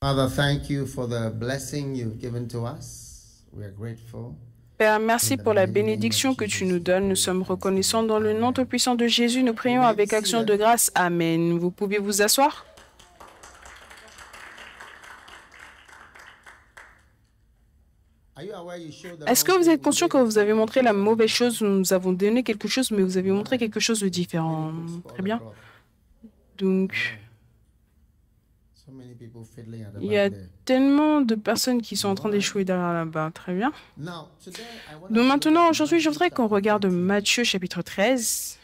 Father, thank you for the blessing you've given to us. We are grateful. Père, merci pour la bénédiction que tu nous donnes. Nous sommes reconnaissants dans le nom tout-puissant de Jésus. Nous prions avec action de grâce. Amen. Vous pouvez vous asseoir? Est-ce que vous êtes conscient que vous avez montré la mauvaise chose? Nous avons donné quelque chose, mais vous avez montré quelque chose de différent. Très bien. Donc, il y a tellement de personnes qui sont en train d'échouer derrière là-bas. Très bien. Donc maintenant, aujourd'hui, je voudrais qu'on regarde Matthieu chapitre 13.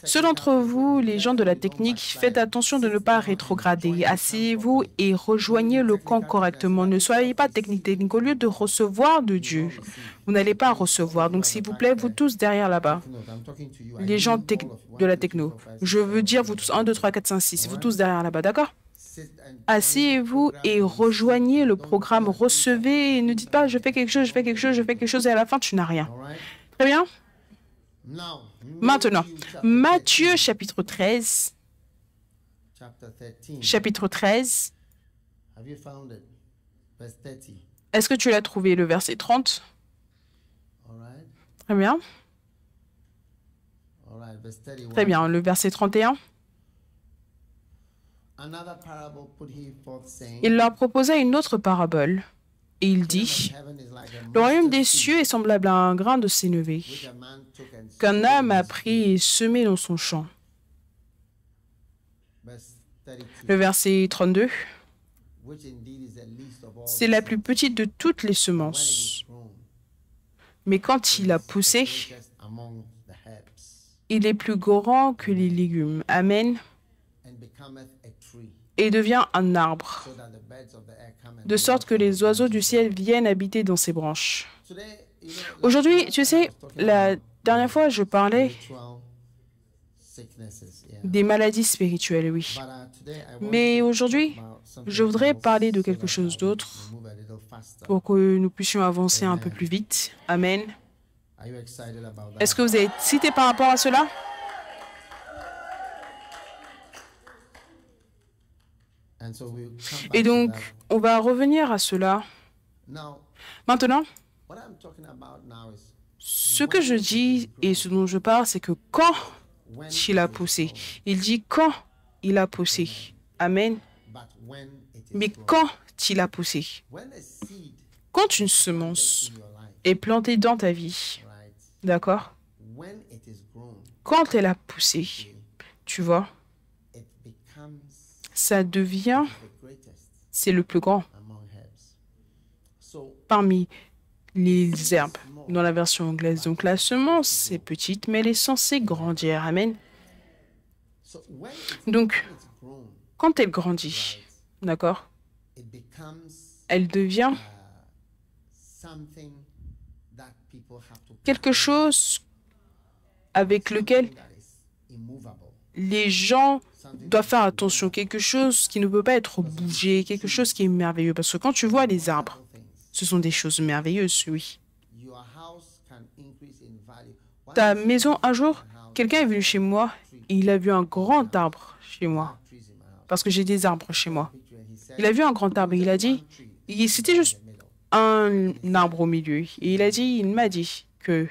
Ceux d'entre vous, les gens de la technique, faites attention de ne pas rétrograder. Asseyez-vous et rejoignez le camp correctement. Ne soyez pas technique. Au lieu de recevoir de Dieu, vous n'allez pas recevoir. Donc, s'il vous plaît, vous tous derrière là-bas, les gens de la techno, je veux dire vous tous, 1, 2, 3, 4, 5, 6, vous tous derrière là-bas, d'accord? Asseyez-vous et rejoignez le programme. Recevez et ne dites pas je fais quelque chose, je fais quelque chose, je fais quelque chose et à la fin, tu n'as rien. Très bien? Maintenant, Matthieu chapitre 13. Chapitre 13. Est-ce que tu l'as trouvé, le verset 30? Très bien. Très bien, le verset 31. Il leur proposa une autre parabole. Et il dit, le royaume des cieux est semblable à un grain de sénévé qu'un homme a pris et semé dans son champ. Le verset 32, c'est la plus petite de toutes les semences. Mais quand il a poussé, il est plus grand que les légumes. Amen. Et devient un arbre, de sorte que les oiseaux du ciel viennent habiter dans ses branches. Aujourd'hui, tu sais, la dernière fois, je parlais des maladies spirituelles, oui. Mais aujourd'hui, je voudrais parler de quelque chose d'autre pour que nous puissions avancer un peu plus vite. Amen. Est-ce que vous êtes excités par rapport à cela? Et donc, on va revenir à cela. Maintenant, ce que je dis et ce dont je parle, c'est que quand il a poussé, il dit quand il a poussé. Amen. Mais quand il a poussé, quand une semence est plantée dans ta vie, d'accord? Quand elle a poussé, tu vois, ça devient, c'est le plus grand parmi les herbes dans la version anglaise. Donc la semence, c'est petite, mais elle est censée grandir. Amen. Donc, quand elle grandit, d'accord, elle devient quelque chose avec lequel les gens doivent faire attention, quelque chose qui ne peut pas être bougé, quelque chose qui est merveilleux. Parce que quand tu vois les arbres, ce sont des choses merveilleuses, oui. Ta maison, un jour, quelqu'un est venu chez moi et il a vu un grand arbre chez moi. Parce que j'ai des arbres chez moi. Il a vu un grand arbre et il a dit, c'était juste un arbre au milieu. Et il m'a dit que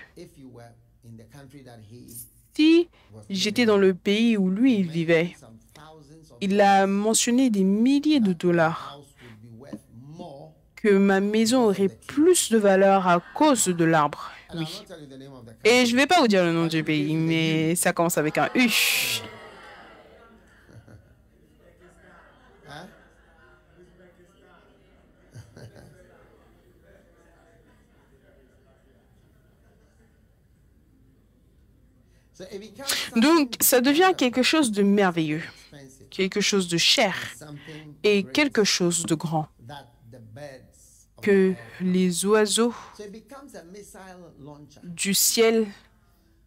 si j'étais dans le pays où lui, il vivait, il a mentionné des milliers de dollars, que ma maison aurait plus de valeur à cause de l'arbre. Oui. Et je ne vais pas vous dire le nom du pays, mais ça commence avec un U. Donc, ça devient quelque chose de merveilleux, quelque chose de cher et quelque chose de grand que les oiseaux du ciel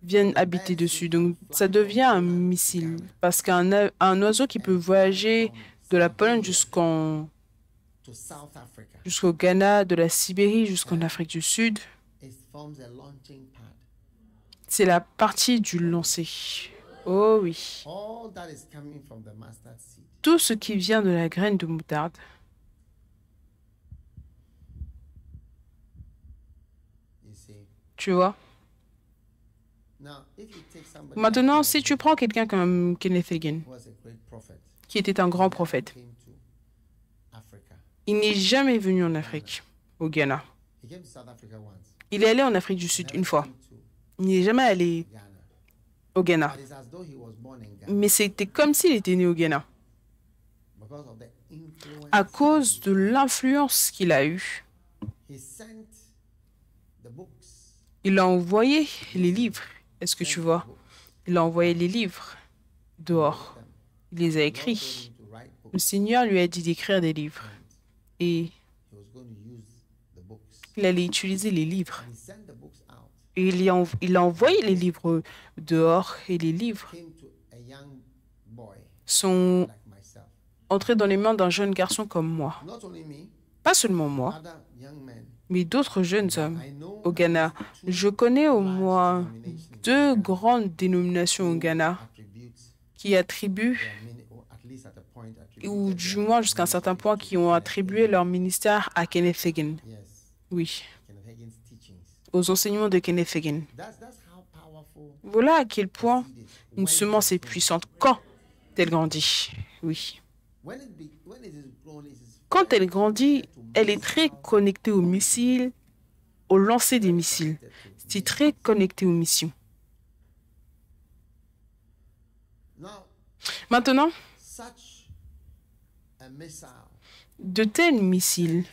viennent habiter dessus. Donc, ça devient un missile parce qu'un oiseau qui peut voyager de la Pologne jusqu'au Ghana, de la Sibérie jusqu'en Afrique du Sud, c'est la partie du lancer Oh oui. All that is coming from the mustard seed. Tout ce qui vient de la graine de moutarde. You see. Tu vois? Now, if you take somebody Maintenant, like si tu prends quelqu'un comme Kenneth Hagin, who was a great prophet, qui était un grand prophète, came to Africa. il n'est jamais venu en Afrique, au Ghana. He came to South Africa once. Il est allé en Afrique du Sud une fois. Came to Il n'est jamais allé Ghana. au Ghana. But it's as though he was born in Ghana Mais c'était comme s'il était né au Ghana, because of the influence. à cause de l'influence qu'il a eue. He sent the books. Il a envoyé les livres. Est-ce que tu vois? Il a envoyé les livres dehors. Il les a écrits. To write books. Le Seigneur lui a dit d'écrire des livres. Et He was going to use the books. il allait utiliser les livres. He sent the books out. Et il a envoyé les livres dehors. Et les livres Came to a young boy sont like myself. entrés dans les mains d'un jeune garçon comme moi. Not only me, Pas seulement moi, other young men. mais d'autres jeunes hommes I know au Ghana. Je connais au moins 2 grandes dénominations au Ghana attributes qui attribuent, or at least at a point attribute. ou du moins jusqu'à un certain point, qui ont attribué leur ministère à Kenneth Hagin. Yes, Oui, Kenneth Hagin's teachings. aux enseignements de Kenneth Hagin. That's how powerful Voilà à quel point it is. une semence est puissante quand elle grandit. Oui. When it is grown, it is Quand elle grandit, elle est très connectée aux missiles, au lancer des missiles. C'est très connecté aux missions. now Maintenant, such a missile de tels missiles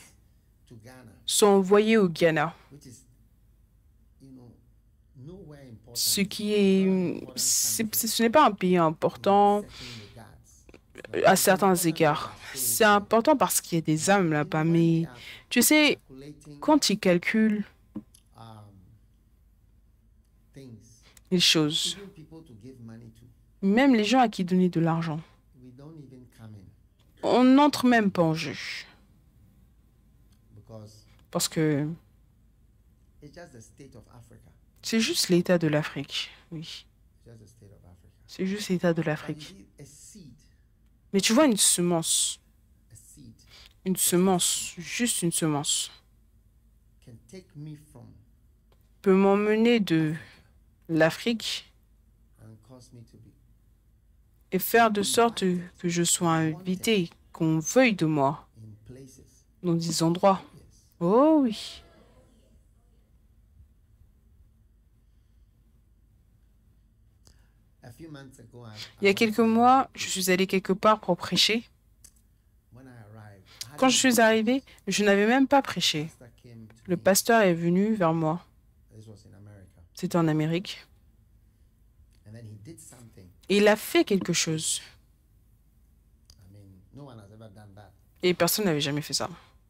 to Ghana, sont envoyés au Ghana, which is nowhere important. ce qui est, ce n'est pas un pays important Certain regards. à certains égards. C'est important parce qu'il y a des âmes là-bas, mais tu sais, Calculating quand ils calculent things, les choses, even people to give money to, même les gens à qui donner de l'argent, we don't even come in on n'entre même pas en jeu. because Parce que it's just the state of Africa. c'est juste l'état de l'Afrique. Oui, It's just the state of Africa. c'est juste l'état de But you l'Afrique. see, a seed, Mais tu vois, une semence, juste une semence, can take me from peut m'emmener de l'Afrique and cause me to be et faire de sorte que je sois invité, qu'on veuille de moi in places. dans des endroits. Yes. Oh oui. A few months ago, Il y a quelques mois, je suis allée quelque part pour prêcher. when I arrived, I Quand je suis arrivée, je n'avais même pas prêché. pastor came to Le me. pasteur est venu vers moi. This was in America, C'était en Amérique. and then he did something. Et il a fait quelque chose. I mean, no one has ever done that, Et personne n'avait jamais fait ça.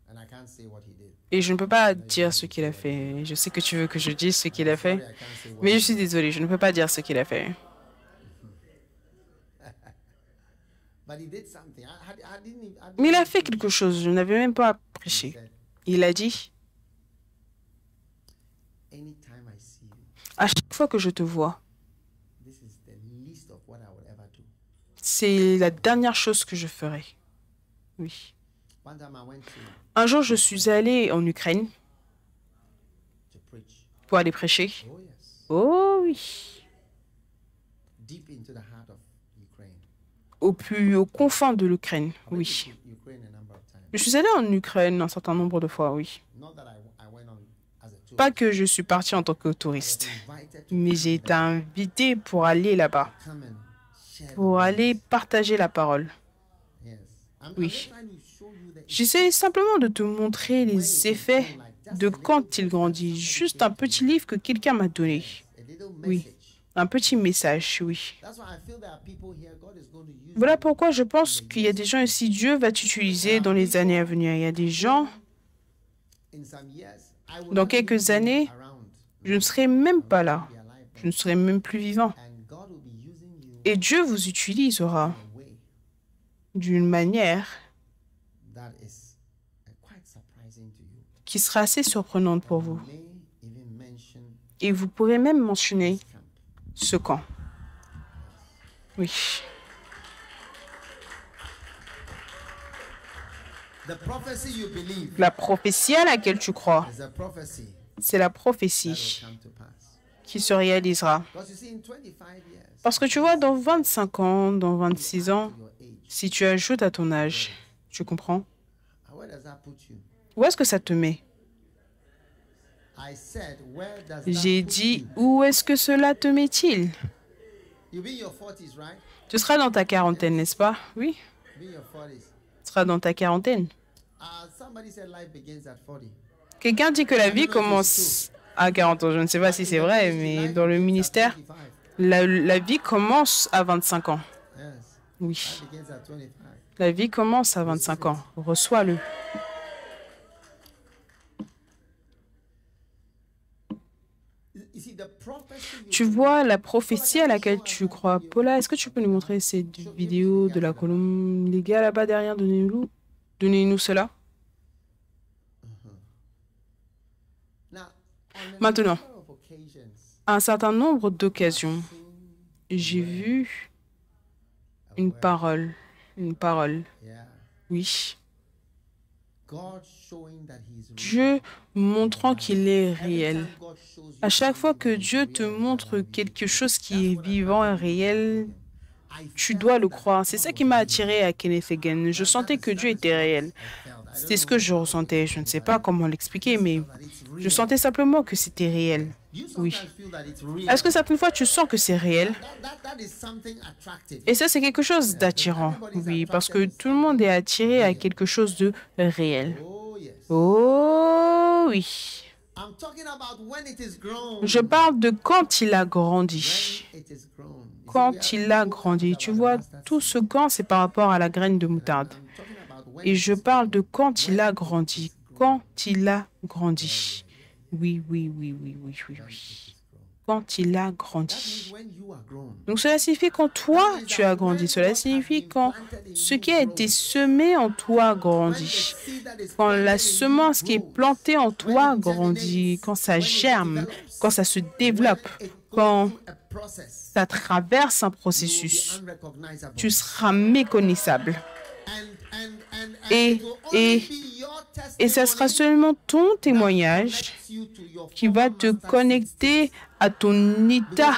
and I can't say what he did. Et je ne peux pas dire ce qu'il a fait. Je sais que tu veux que je dise ce qu'il a fait. Sorry, I can't say what. Mais je suis désolée, je ne peux pas dire ce qu'il a fait. But he did something. I didn't. I didn't Mais il a fait quelque chose, je n'avais même pas prêché. said, Il a dit, anytime I see you, à chaque fois que je te vois, this is the least of what I would ever do. c'est la dernière chose que je ferai. Oui. One time I went Un jour, je suis allée en Ukraine to preach. pour aller prêcher. Oh yes, Oh oui. deep into the heart of Ukraine. Aux confins de l'Ukraine, oui. Ukraine a number of times. Je suis allée en Ukraine un certain nombre de fois, oui. Not that I went on as a tourist. Pas que je suis partie en tant que touriste, Invited to mais j'ai été invitée pour aller là-bas, come and share. the pour word. aller partager la parole. Yes. I'm Oui. just trying to show you the J'essaie simplement de te montrer les effets de quand il grandit. Juste un petit livre que quelqu'un m'a donné. a little Oui. message. Un petit message, oui. That's why I feel there are people here. God is going to use Voilà you. pourquoi je pense qu'il y a des gens ici, Dieu va t'utiliser dans les années à venir. Il y a des gens, In some years, I will dans not even quelques be années, around. je ne serai même pas là. Be alive. Je ne serai même plus vivant. And God will be using you Et Dieu vous utilisera in a way d'une manière that is quite surprising to you. qui sera assez surprenante pour vous. May even mention Et vous pourrez même mentionner camp. ce camp. Oui. La prophétie à laquelle tu crois, c'est la prophétie qui se réalisera. Parce que tu vois, dans 25 ans, dans 26 ans, si tu ajoutes à ton âge, tu comprends? Où est-ce que ça te met? J'ai dit, où est-ce que cela te met-il? Tu seras dans ta quarantaine, n'est-ce pas? Oui. Tu seras dans ta quarantaine. Quelqu'un dit que la vie commence à 40 ans. Je ne sais pas si c'est vrai, mais dans le ministère, la vie commence à 25 ans. Oui. La vie commence à 25 ans. Reçois-le. Tu vois la prophétie à laquelle tu crois. Paula, est-ce que tu peux nous montrer cette vidéo de la colombe? Les gars là-bas derrière, donnez-nous cela. Maintenant, à un certain nombre d'occasions, j'ai vu une parole. Une parole. Oui. Dieu montrant qu'il est réel. À chaque fois que Dieu te montre quelque chose qui est vivant et réel, tu dois le croire. C'est ça qui m'a attiré à Kenneth Hagin. Je sentais que Dieu était réel. C'est ce que je ressentais. Je ne sais pas comment l'expliquer, mais je sentais simplement que c'était réel. Oui. Est-ce que certaines fois tu sens que c'est réel? Et ça, c'est quelque chose d'attirant. Oui, parce que tout le monde est attiré à quelque chose de réel. Oh oui. Je parle de quand il a grandi. Quand il a grandi. Tu vois, tout ce quand, c'est par rapport à la graine de moutarde. Et je parle de quand il a grandi. Quand il a grandi. Oui, oui, oui, oui, oui, oui, oui. Quand il a grandi. Donc cela signifie quand toi, tu as grandi. Cela signifie quand ce qui a été semé en toi grandit. Quand la semence qui est plantée en toi grandit. Quand ça germe. Quand ça se développe. Quand ça traverse un processus. Tu seras méconnaissable. Et ça sera seulement ton témoignage qui va te connecter à ton état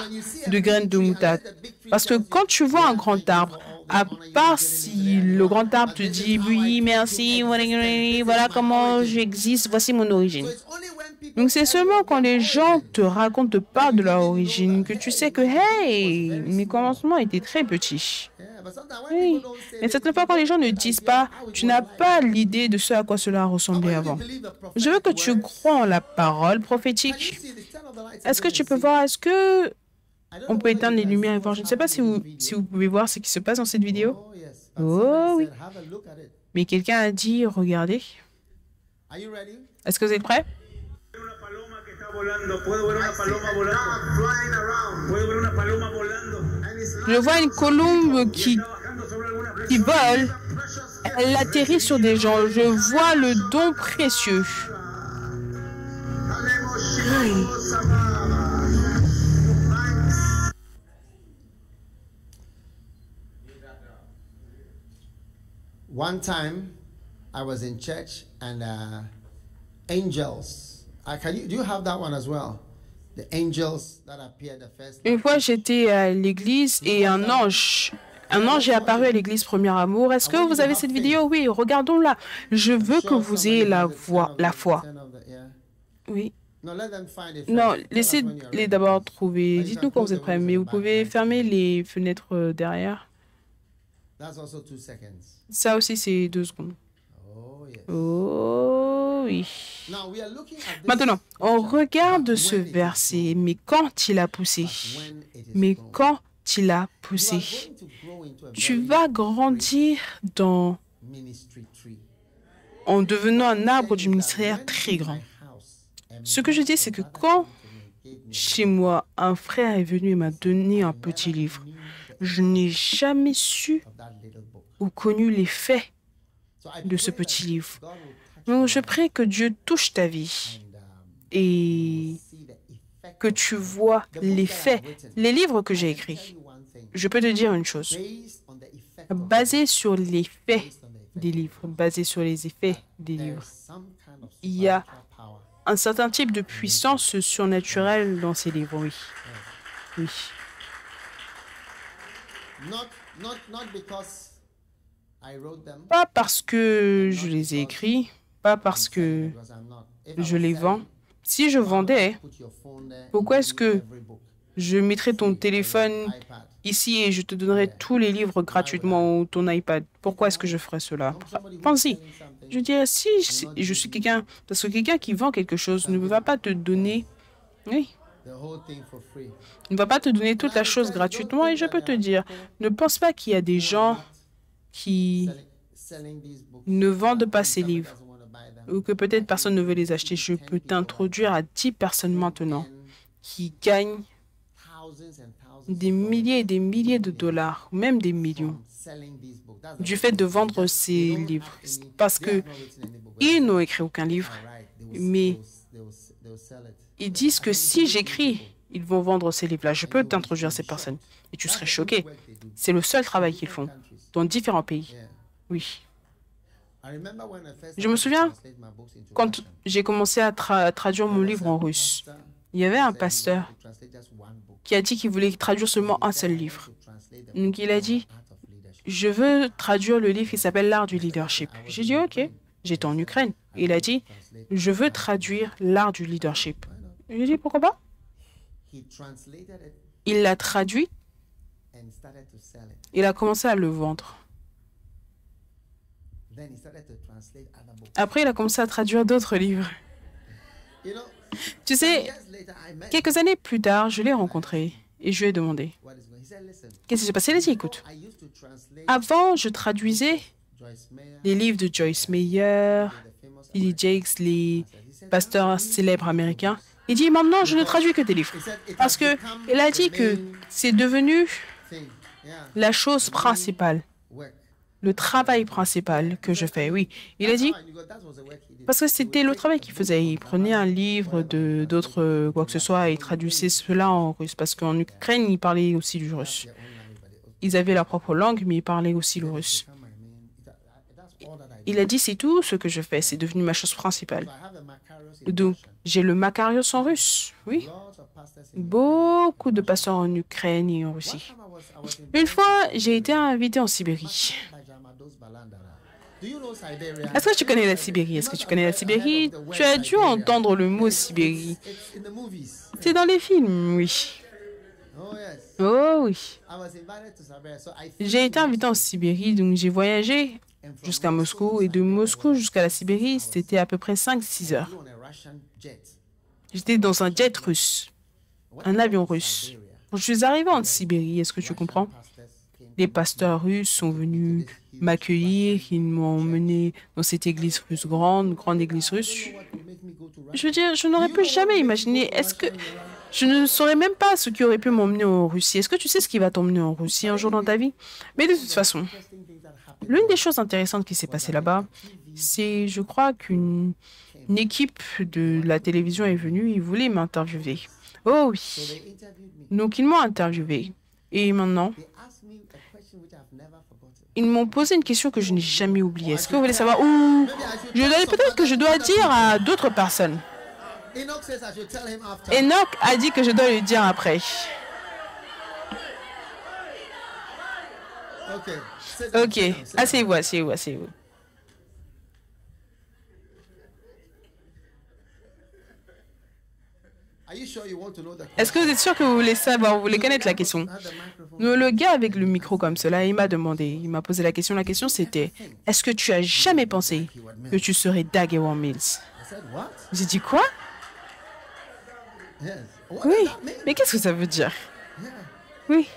de graine de moutarde. Parce que quand tu vois un grand arbre, à part si le grand arbre te dit « Oui, merci, voilà comment j'existe, voici mon origine ». Donc c'est seulement quand les gens te racontent, te parlent de leur origine que tu sais que « Hey, mes commencements étaient très petits ». Oui, mais certaines fois quand les gens ne disent pas, tu n'as pas l'idée de ce à quoi cela ressemblait avant. Je veux que tu crois en la parole prophétique. Est-ce que tu peux voir, est-ce que on peut éteindre les lumières et voir? Je ne sais pas si vous pouvez voir ce qui se passe dans cette vidéo. Oh oui. Mais quelqu'un a dit, regardez. Est-ce que vous êtes prêts? Je vois une colombe qui vole. Elle atterrit sur des gens. Je vois le don précieux. One time, I was in church and angels. Do you have that one as well? The angels that appeared the first. Une fois, j'étais à l'église et un ange est apparu à l'église Premier Amour. Est-ce que vous avez cette vidéo? Oui, regardons-la. Je veux que vous ayez la foi. Oui. Non, laissez-les d'abord trouver. Dites-nous quand vous êtes prêts, mais vous pouvez fermer les fenêtres derrière. Ça aussi, c'est 2 secondes. Oh oui. Maintenant, on regarde ce verset. Mais quand il a poussé, tu vas grandir en devenant un arbre du ministère très grand. Ce que je dis, c'est que quand chez moi, un frère est venu et m'a donné un petit livre, je n'ai jamais su ou connu l'effet de ce petit livre. Donc, je prie que Dieu touche ta vie et que tu vois l'effet. Les livres que j'ai écrits, je peux te dire une chose. Basé sur l'effet des livres, basé sur les effets des livres, il y a un certain type de puissance surnaturelle dans ces livres, oui. Oui. Pas parce que je les ai écrits, pas parce que je les vends. Si je vendais, pourquoi est-ce que je mettrais ton téléphone ici et je te donnerais tous les livres gratuitement ou ton iPad? Pourquoi est-ce que je ferais cela? Pense-y. Je dirais, si je suis quelqu'un, parce que quelqu'un qui vend quelque chose ne va pas te donner, oui, ne va pas te donner toute la chose gratuitement. Et je peux te dire, ne pense pas qu'il y a des gens qui ne vendent pas ces livres ou que peut-être personne ne veut les acheter. Je peux t'introduire à 10 personnes maintenant qui gagnent des milliers et des milliers de dollars, même des millions, du fait de vendre ces livres. Parce que ils n'ont écrit aucun livre, mais ils disent que si j'écris, ils vont vendre ces livres-là. Je peux t'introduire à ces personnes et tu serais choqué. C'est le seul travail qu'ils font dans différents pays. Oui. Je me souviens quand j'ai commencé à traduire mon livre en russe. Il y avait un pasteur qui a dit qu'il voulait traduire seulement un seul livre. Donc il a dit, je veux traduire le livre qui s'appelle L'art du leadership. J'ai dit, OK. J'étais en Ukraine. Il a dit, je veux traduire l'art du leadership. J'ai dit, pourquoi pas? Il l'a traduit. Il a commencé à le vendre. Après, il a commencé à traduire d'autres livres. Tu sais, quelques années plus tard, je l'ai rencontré et je lui ai demandé, qu'est-ce qui s'est passé? Il a dit, écoute, avant, je traduisais les livres de Joyce Meyer, T.D. Jakes, les pasteurs célèbres américains. Il dit, maintenant, je ne traduis que des livres. Parce qu'il a dit que c'est devenu la chose principale, le travail principal que je fais. Oui, il a dit, parce que c'était le travail qu'il faisait. Il prenait un livre d'autres quoi que ce soit et il traduisait cela en russe. Parce qu'en Ukraine, ils parlaient aussi du russe. Ils avaient leur propre langue, mais ils parlaient aussi le russe. Il a dit, c'est tout ce que je fais. C'est devenu ma chose principale. Donc, j'ai le Makarios en russe. Oui. Beaucoup de pasteurs en Ukraine et en Russie. Une fois, j'ai été invité en Sibérie. Est-ce que tu connais la Sibérie? Est-ce que tu connais la Sibérie? Tu as dû entendre le mot Sibérie. C'est dans les films, oui. Oh oui. J'ai été invité en Sibérie, donc j'ai voyagé jusqu'à Moscou. Et de Moscou jusqu'à la Sibérie, c'était à peu près 5-6 heures. J'étais dans un jet russe, un avion russe. Quand je suis arrivé en Sibérie, est-ce que tu comprends? Les pasteurs russes sont venus m'accueillir, ils m'ont emmené dans cette église russe, grande église russe. Je veux dire, je n'aurais pu jamais imaginer, est-ce que je ne saurais même pas ce qui aurait pu m'emmener en Russie. Est-ce que tu sais ce qui va t'emmener en Russie un jour dans ta vie? Mais de toute façon, l'une des choses intéressantes qui s'est passée là-bas, c'est, je crois, qu'une équipe de la télévision est venue, ils voulaient m'interviewer. Oh oui. Donc, ils m'ont interviewé. Et maintenant, ils m'ont posé une question que je n'ai jamais oubliée. Est-ce que vous voulez savoir où peut-être que je dois dire à d'autres personnes. Enoch a dit que je dois lui dire après. Ok, asseyez-vous, asseyez-vous, asseyez-vous. Est-ce que vous êtes sûr que vous voulez savoir, vous voulez connaître la question? Le gars avec le micro comme cela, il m'a demandé, il m'a posé la question. La question c'était, est-ce que tu as jamais pensé que tu serais Dag Heward-Mills? J'ai dit quoi? Oui, mais qu'est-ce que ça veut dire? Oui.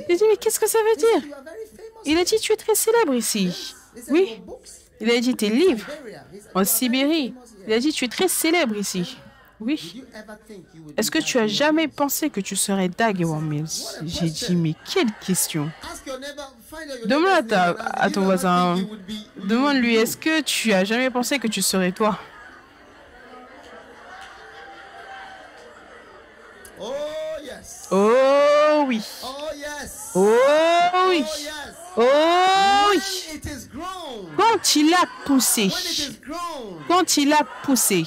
J'ai dit, mais qu'est-ce que ça veut dire? Il a dit, tu es très célèbre ici. Oui. Il a dit, tes livres en Sibérie. Il a dit, tu es très célèbre ici. Oui. Est-ce que tu as jamais pensé que tu serais Dag Heward-Mills? J'ai dit, mais quelle question? Demande à ton voisin. Demande-lui, est-ce que tu as jamais pensé que tu serais toi? Oh oui. Oh yes. Oh oui. Oh yes. Oh oui. When it is grown. Quand il a poussé. When it is grown. Quand il a poussé.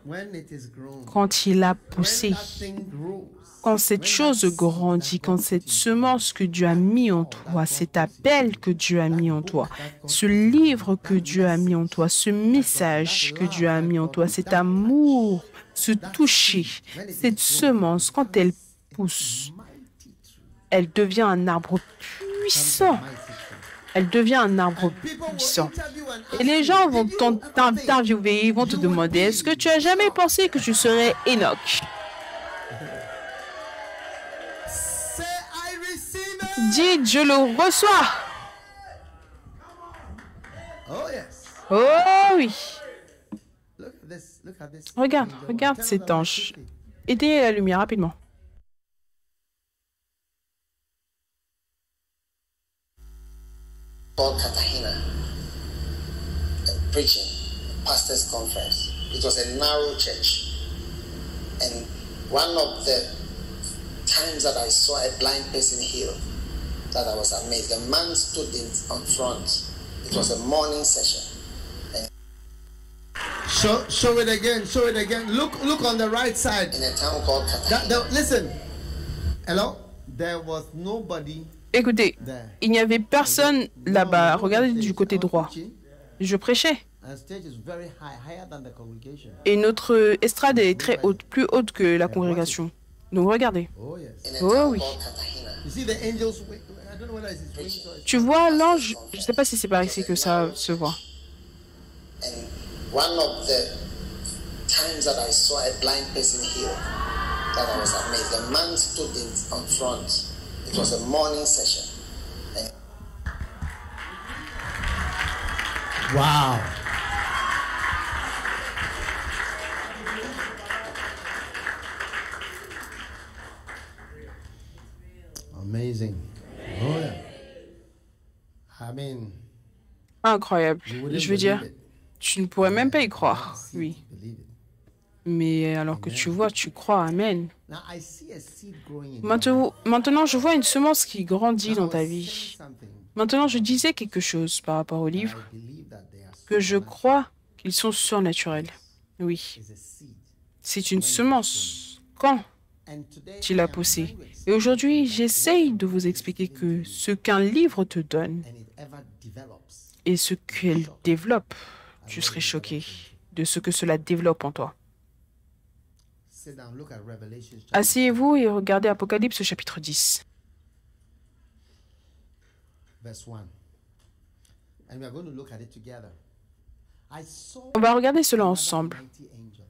When it is grown. Quand il a When poussé. that thing grows. Quand cette chose grandit, quand cette semence que Dieu a mis en toi, cet appel que Dieu a mis en toi, ce livre que Dieu a mis en toi, ce message que Dieu a mis en toi, cet amour, ce toucher, cette semence, quand elle pousse, elle devient un arbre puissant. Elle devient un arbre puissant. Et les gens vont t'interviewer, ils vont te demander, est-ce que tu as jamais pensé que tu serais Enoch? Dites, je le reçois. Oh oui. Regarde cet ange. Éteignez la lumière rapidement. Called Cartagena and preaching, pastor's conference. It was a narrow church. And one of the times that I saw a blind person healed, that I was amazed. The man stood on front. It was a morning session. And show it again. Show it again. Look on the right side. in a town called Cartagena. Listen. Hello. There was nobody. Écoutez, il n'y avait personne là-bas. Regardez du côté droit. Je prêchais. Et notre estrade est très haute, plus haute que la congrégation. Donc regardez. Oh yes. In a Oh town oui. called Cartagena. You see the angels. I don't know whether it's wings or. Tu vois l'ange? Je ne sais pas si c'est par ici que ça se voit. And one of the times that I saw a blind person healed, that I was amazed. The man stood on front. It was a morning session. And Wow. Amazing. Oh yeah. I mean, Incroyable. you wouldn't Je veux dire, believe it. tu ne pourrais même pas y croire. Oui. Believe it. Mais alors que tu vois, tu crois. Amen. Now I see a seed growing in your life. Maintenant, je vois une semence qui grandit Now, dans I ta was vie. saying something, Maintenant, je disais quelque chose par rapport au livre, I believe that they are que je supernatural. crois qu'ils sont surnaturels. Oui, It's a seed. c'est une semence. Quand And today tu I l'as am poussée? trying to Et aujourd'hui, j'essaye de vous expliquer que ce qu'un livre te donne and it ever develops. et ce qu'elle développe, tu serais choqué de ce que cela développe en toi. Sit down, look at Revelation chapter Asseyez-vous et regardez Apocalypse chapitre 10. verse 1. And we are going to look at it together. I saw On va regarder cela another ensemble. mighty angel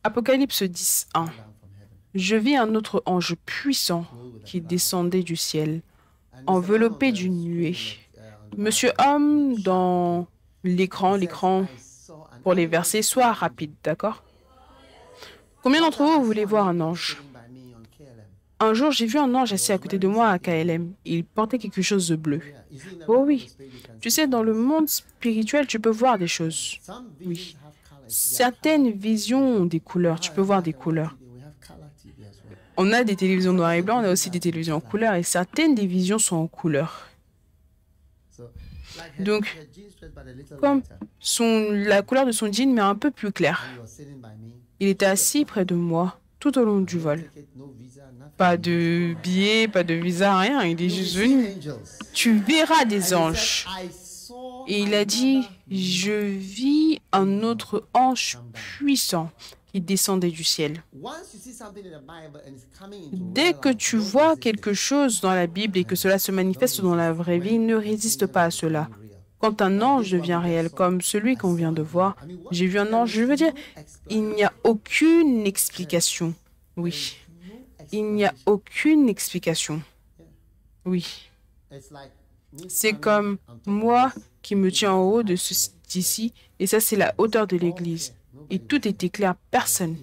Apocalypse 10, 1. down from heaven. Je vis un autre ange puissant qui descendait du ciel, And enveloppé d'une nuée. Monsieur Homme, dans l'écran, pour les versets, sois rapide, d'accord? Combien d'entre vous voulez voir un ange? Un jour, j'ai vu un ange assis à côté de moi à KLM. Il portait quelque chose de bleu. Oh oui. Tu sais, dans le monde spirituel, tu peux voir des choses. Oui. Certaines visions ont des couleurs. Tu peux voir des couleurs. On a des télévisions noir et blanc, on a aussi des télévisions en couleur, et certaines des visions sont en couleur. Donc, comme la couleur de son jean, mais un peu plus claire. Il était assis près de moi tout au long du vol. Pas de billet, pas de visa, rien. Il est juste venu. Tu verras des anges. Et il a dit, je vis un autre ange puissant qui descendait du ciel. Dès que tu vois quelque chose dans la Bible et que cela se manifeste dans la vraie vie, ne résiste pas à cela. Quand un ange devient réel, comme celui qu'on vient de voir, j'ai vu un ange, je veux dire, il n'y a aucune explication. Oui. Il n'y a aucune explication. Oui. C'est comme moi qui me tiens en haut de ceci, et ça c'est la hauteur de l'église. Et tout était clair, personne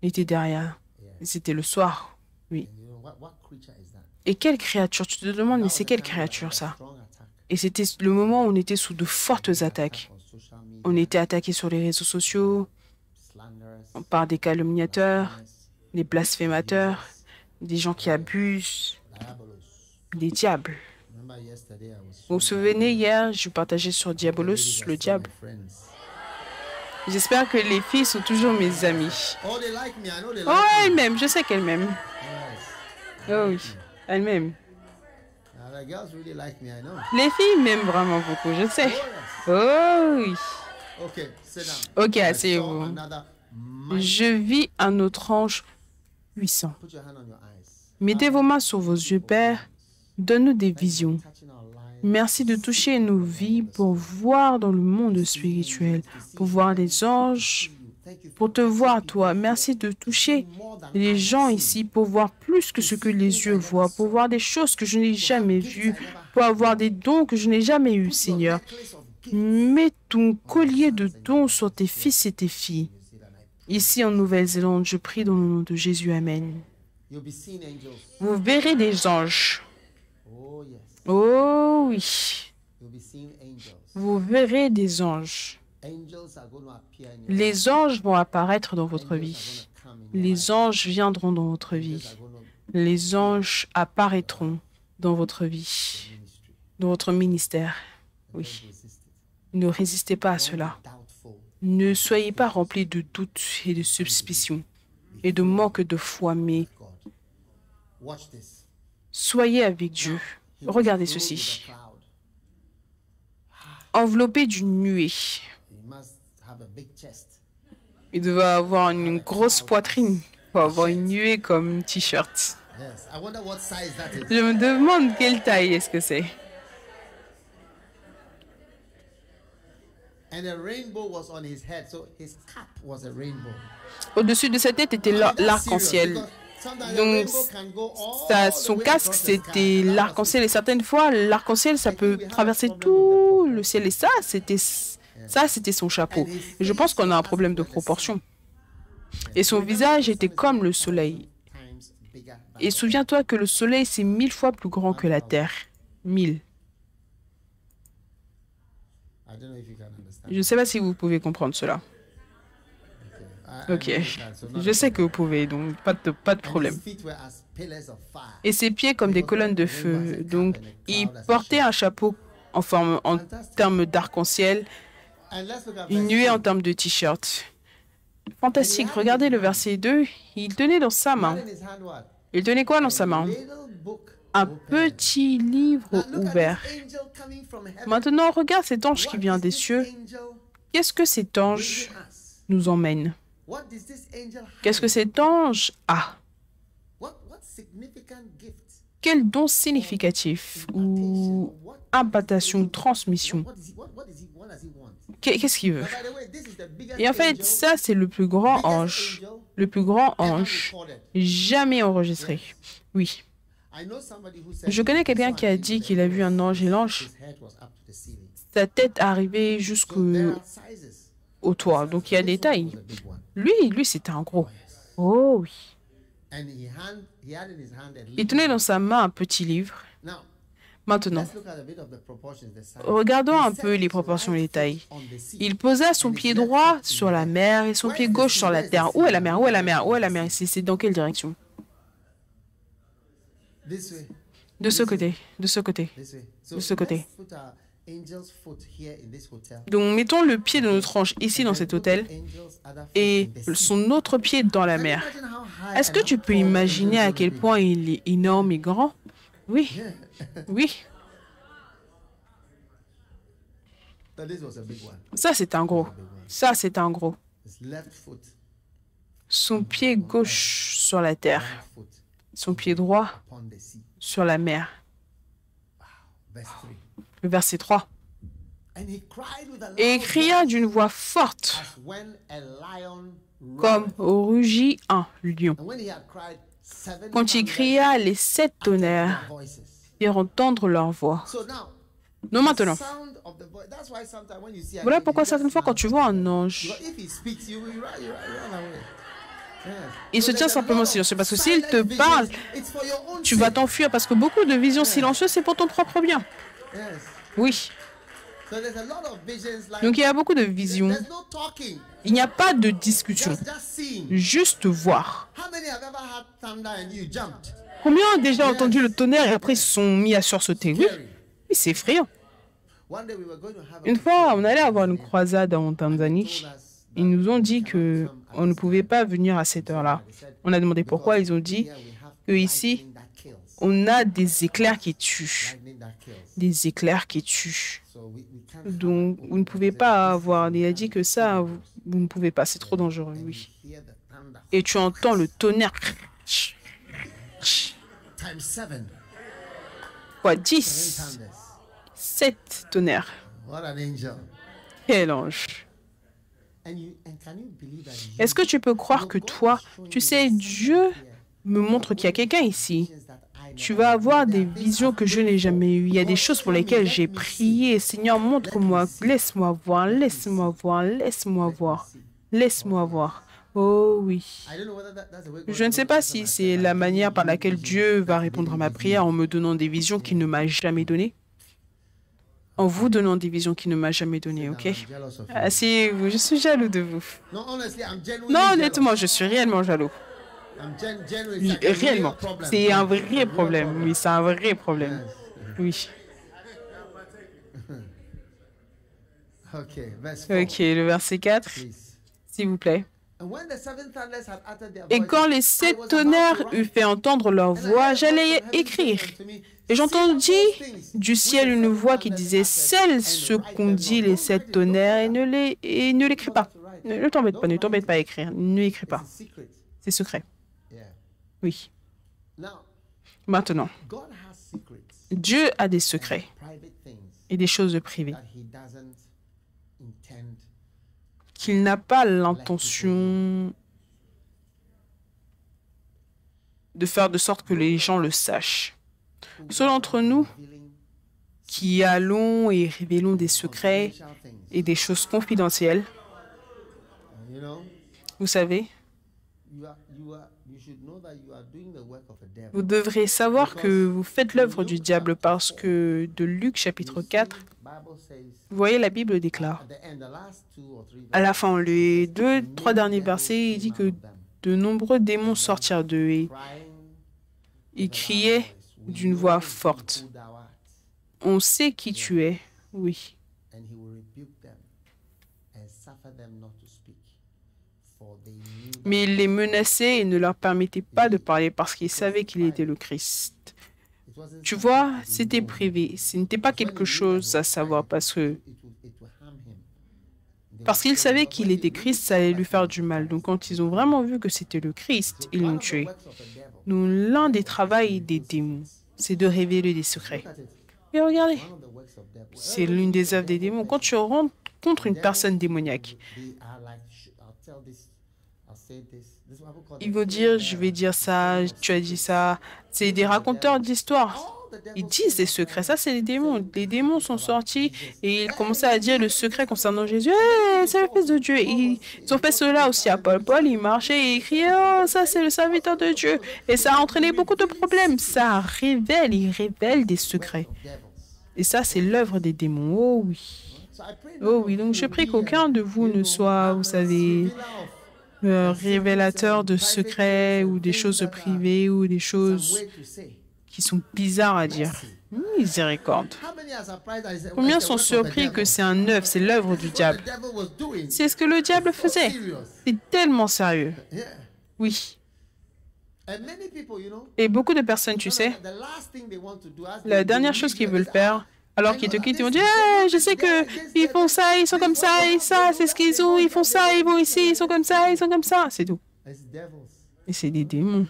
n'était derrière. C'était le soir, oui. Et quelle créature? Tu te demandes, mais c'est quelle créature ça? Et c'était le moment où on était sous de fortes attaques. On était attaqués sur les réseaux sociaux, par des calomniateurs, des blasphémateurs, des gens qui abusent, Diabolos. des diables. Remember yesterday I was Vous vous souvenez, hier, je partageais sur Diabolos, le diable. J'espère que les filles sont toujours mes amies. Oh, they like me. I know they like Oh, me. elle m'aime, je sais qu'elle m'aime. Yes. Oh oui, elle m'aime. The girls really like me, I know. Les filles m'aiment vraiment beaucoup, je sais. Oh, yes. Oh oui. Okay, sit down. Ok, I saw asseyez-vous. another mighty- Je vis un autre ange puissant. Put your hand on your eyes. Mettez vos mains sur vos yeux, Père. Donne-nous des visions. Touching our lives. Merci de toucher nos vies pour voir dans le monde spirituel, pour voir les anges, Thank you pour te voir, toi. Merci de toucher les gens ici pour voir plus que ce que les yeux voient, pour voir des choses que je n'ai jamais vues, pour avoir des dons que je n'ai jamais eus, Seigneur. Mets ton collier de dons sur tes fils et tes filles. Ici en Nouvelle-Zélande, je prie dans le nom de Jésus. Amen. You'll be seeing angels. Vous verrez des anges. Oh yes. Oh oui. You'll be seeing angels. Vous verrez des anges. Angels are going to appear in your life. Les anges vont apparaître dans votre vie. Come in your life. Les anges viendront dans votre vie. Are going to Les anges apparaîtront dans votre vie, ministry. dans votre ministère. Oui. Resist it. Ne résistez pas à cela. Doubtful. Ne soyez pas remplis de doutes et de suspicions et de manque de foi, mais God. Watch this. soyez avec Dieu. He was Regardez clothed with ceci. a cloud. Enveloppé d'une nuée. He must have a big chest. Il devait avoir une grosse poitrine pour avoir une nuée comme t-shirt. Yes. I wonder what size that is. Je me demande quelle taille est-ce que c'est. And a rainbow was on his head, so his cap was a rainbow. Au-dessus de sa tête était That's l'arc-en-ciel. serious, because sometimes a Donc, rainbow can go all the Son way casque, across the c'était sky. l'arc-en-ciel. Et certaines fois, l'arc-en-ciel, ça peut traverser tout le ciel. Et ça, c'était son chapeau. Et je pense qu'on a un problème de proportion. Et son visage était comme le soleil. Times bigger than Et souviens-toi que le soleil, c'est 1000 fois plus grand que la terre. 1000. I don't know if you can understand. Je ne sais pas si vous pouvez comprendre cela. I Ok. know you can, so not Je a sais que problem. vous pouvez, donc pas de And problème. his feet were as pillars of fire. Et ses pieds comme des colonnes de feu. Donc, il portait un chapeau en termes d'arc-en-ciel, And let's look at une verse nuée 2. en termes de t-shirt. Fantastique. Regardez le verset 2. Il tenait dans sa main. Had in his hand what? Il tenait quoi dans sa main? Little book Un open. petit livre Now, look at ouvert. this angel coming from heaven. Maintenant, regarde cet ange qui What vient is des this cieux. angel Qu'est-ce que cet ange bringing us? nous emmène? What does this angel have? Qu'est-ce que cet ange a? What significant gift? Quel don significatif ou impartation ou transmission? What does he want? Qu'est-ce qu'il veut? By the way, this is the biggest Et en fait, angel, ça, c'est le plus grand biggest ange. angel Le plus grand ever ange recorded. jamais enregistré. Oui. I know somebody who said Je connais he quelqu'un saw qui an a angel dit that qu'il a vu un ange et l'ange, his head was up to the ceiling. sa tête arrivait So jusqu'au there are sizes. toit. Donc, il y a des This one tailles. was a big one. Lui, c'était un gros. Oh oui. And he had in his hand a Il little tenait dans book. sa main un petit livre. Now, Maintenant, let's look at a bit of the proportions, the size. regardons un He peu set les his proportions et les right tailles. foot on the sea. Il posa son pied droit sur la mer et son pied gauche sur la terre. Où est la mer? Où est la mer? Où est la mer ici? C'est dans quelle direction? This way. De ce côté. De ce côté. This way. So De ce côté. let's put our angel's foot here in this hotel. Donc, mettons le pied de notre ange ici dans cet hôtel et son autre pied dans la mer. Est-ce que tu peux imaginer à quel point il est énorme et grand? Oui. Oui. Ça, c'est un gros. Ça, c'est un gros. Son pied gauche sur la terre. Son pied droit sur la mer. Le verset 3. Et il cria d'une voix forte, comme rugit un lion. Quand il cria, les 7 tonnerres firent entendre leur voix. Non, maintenant. Voilà pourquoi certaines fois, quand tu vois un ange, il se tient simplement silencieux. Parce que s'il te parle, tu vas t'enfuir. Parce que beaucoup de visions silencieuses, c'est pour ton propre bien. Oui. Donc il y a beaucoup de visions. Il n'y a pas de discussion. Juste voir. Combien ont déjà entendu le tonnerre et après ils se sont mis à sursauter? Oui, c'est effrayant. Une fois, on allait avoir une croisade en Tanzanie. Ils nous ont dit qu'on ne pouvait pas venir à cette heure-là. On a demandé pourquoi. Ils ont dit qu'ici, on a des éclairs qui tuent. Des éclairs qui tuent. Donc, vous ne pouvez pas avoir... Il a dit que ça, vous ne pouvez pas. C'est trop dangereux, oui. Et tu entends le tonnerre. Quoi, 10. 7 tonnerres. Quel ange. Est-ce que tu peux croire que toi, tu sais, Dieu me montre qu'il y a quelqu'un ici. Tu vas avoir des visions que je n'ai jamais eues. Il y a des choses pour lesquelles j'ai prié. Seigneur, montre-moi, laisse-moi voir, laisse-moi voir, laisse-moi voir, laisse-moi voir. Oh oui. Je ne sais pas si c'est la manière par laquelle Dieu va répondre à ma prière en me donnant des visions qu'il ne m'a jamais données. En vous donnant des visions qu'il ne m'a jamais données, ok? Asseyez-vous, je suis jaloux de vous. Non, honnêtement, je suis réellement jaloux. Réellement. C'est un vrai problème. Oui, c'est un vrai problème. Oui. Ok, le verset 4, s'il vous plaît. Et quand les 7 tonnerres eurent fait entendre leur voix, j'allais écrire. Et j'entendis du ciel une voix qui disait, scelle ce qu'ont dit les 7 tonnerres et ne l'écris pas. Ne t'embête pas à écrire. Ne l'écris pas. C'est secret. Oui. Maintenant, Dieu a des secrets et des choses privées qu'il n'a pas l'intention de faire de sorte que les gens le sachent. Ceux d'entre nous qui allons et révélons des secrets et des choses confidentielles, vous savez, vous devrez savoir que vous faites l'œuvre du diable parce que de Luc chapitre 4, vous voyez, la Bible déclare, à la fin, les 2-3 derniers versets, il dit que de nombreux démons sortirent d'eux et ils criaient d'une voix forte. On sait qui tu es, oui. Mais il les menaçait et ne leur permettait pas de parler parce qu'ils savaient qu'il était le Christ. Tu vois, c'était privé. Ce n'était pas quelque chose à savoir parce qu'ils savaient qu'il était Christ, ça allait lui faire du mal. Donc quand ils ont vraiment vu que c'était le Christ, ils l'ont tué. Donc l'un des travaux des démons, c'est de révéler des secrets. Et regardez, c'est l'une des œuvres des démons. Quand tu rentres contre une personne démoniaque, il va dire, je vais dire ça, tu as dit ça. C'est des raconteurs d'histoires. Ils disent des secrets. Ça, c'est les démons. Les démons sont sortis et ils commençaient à dire le secret concernant Jésus. Hey, c'est le Fils de Dieu. Ils ont fait cela aussi à Paul. Paul, il marchait et il criait, oh, ça, c'est le serviteur de Dieu. Et ça a entraîné beaucoup de problèmes. Ça révèle, il révèle des secrets. Et ça, c'est l'œuvre des démons. Oh oui. Oh oui. Donc, je prie qu'aucun de vous ne soit, vous savez, révélateur de secrets ou des choses privées ou des choses qui sont bizarres à dire. Miséricorde. Combien sont surpris que c'est un œuvre, c'est l'œuvre du diable? C'est ce que le diable faisait. C'est tellement sérieux. Oui. Et beaucoup de personnes, tu sais, la dernière chose qu'ils veulent faire, alors qu'ils te quittent, ils vont dire, hey, je sais qu'ils font ça, ils sont comme ça, et ça, c'est ce qu'ils ont, ils font ça, ils vont ici, ils sont comme ça, ils sont comme ça. C'est tout. Et c'est des démons.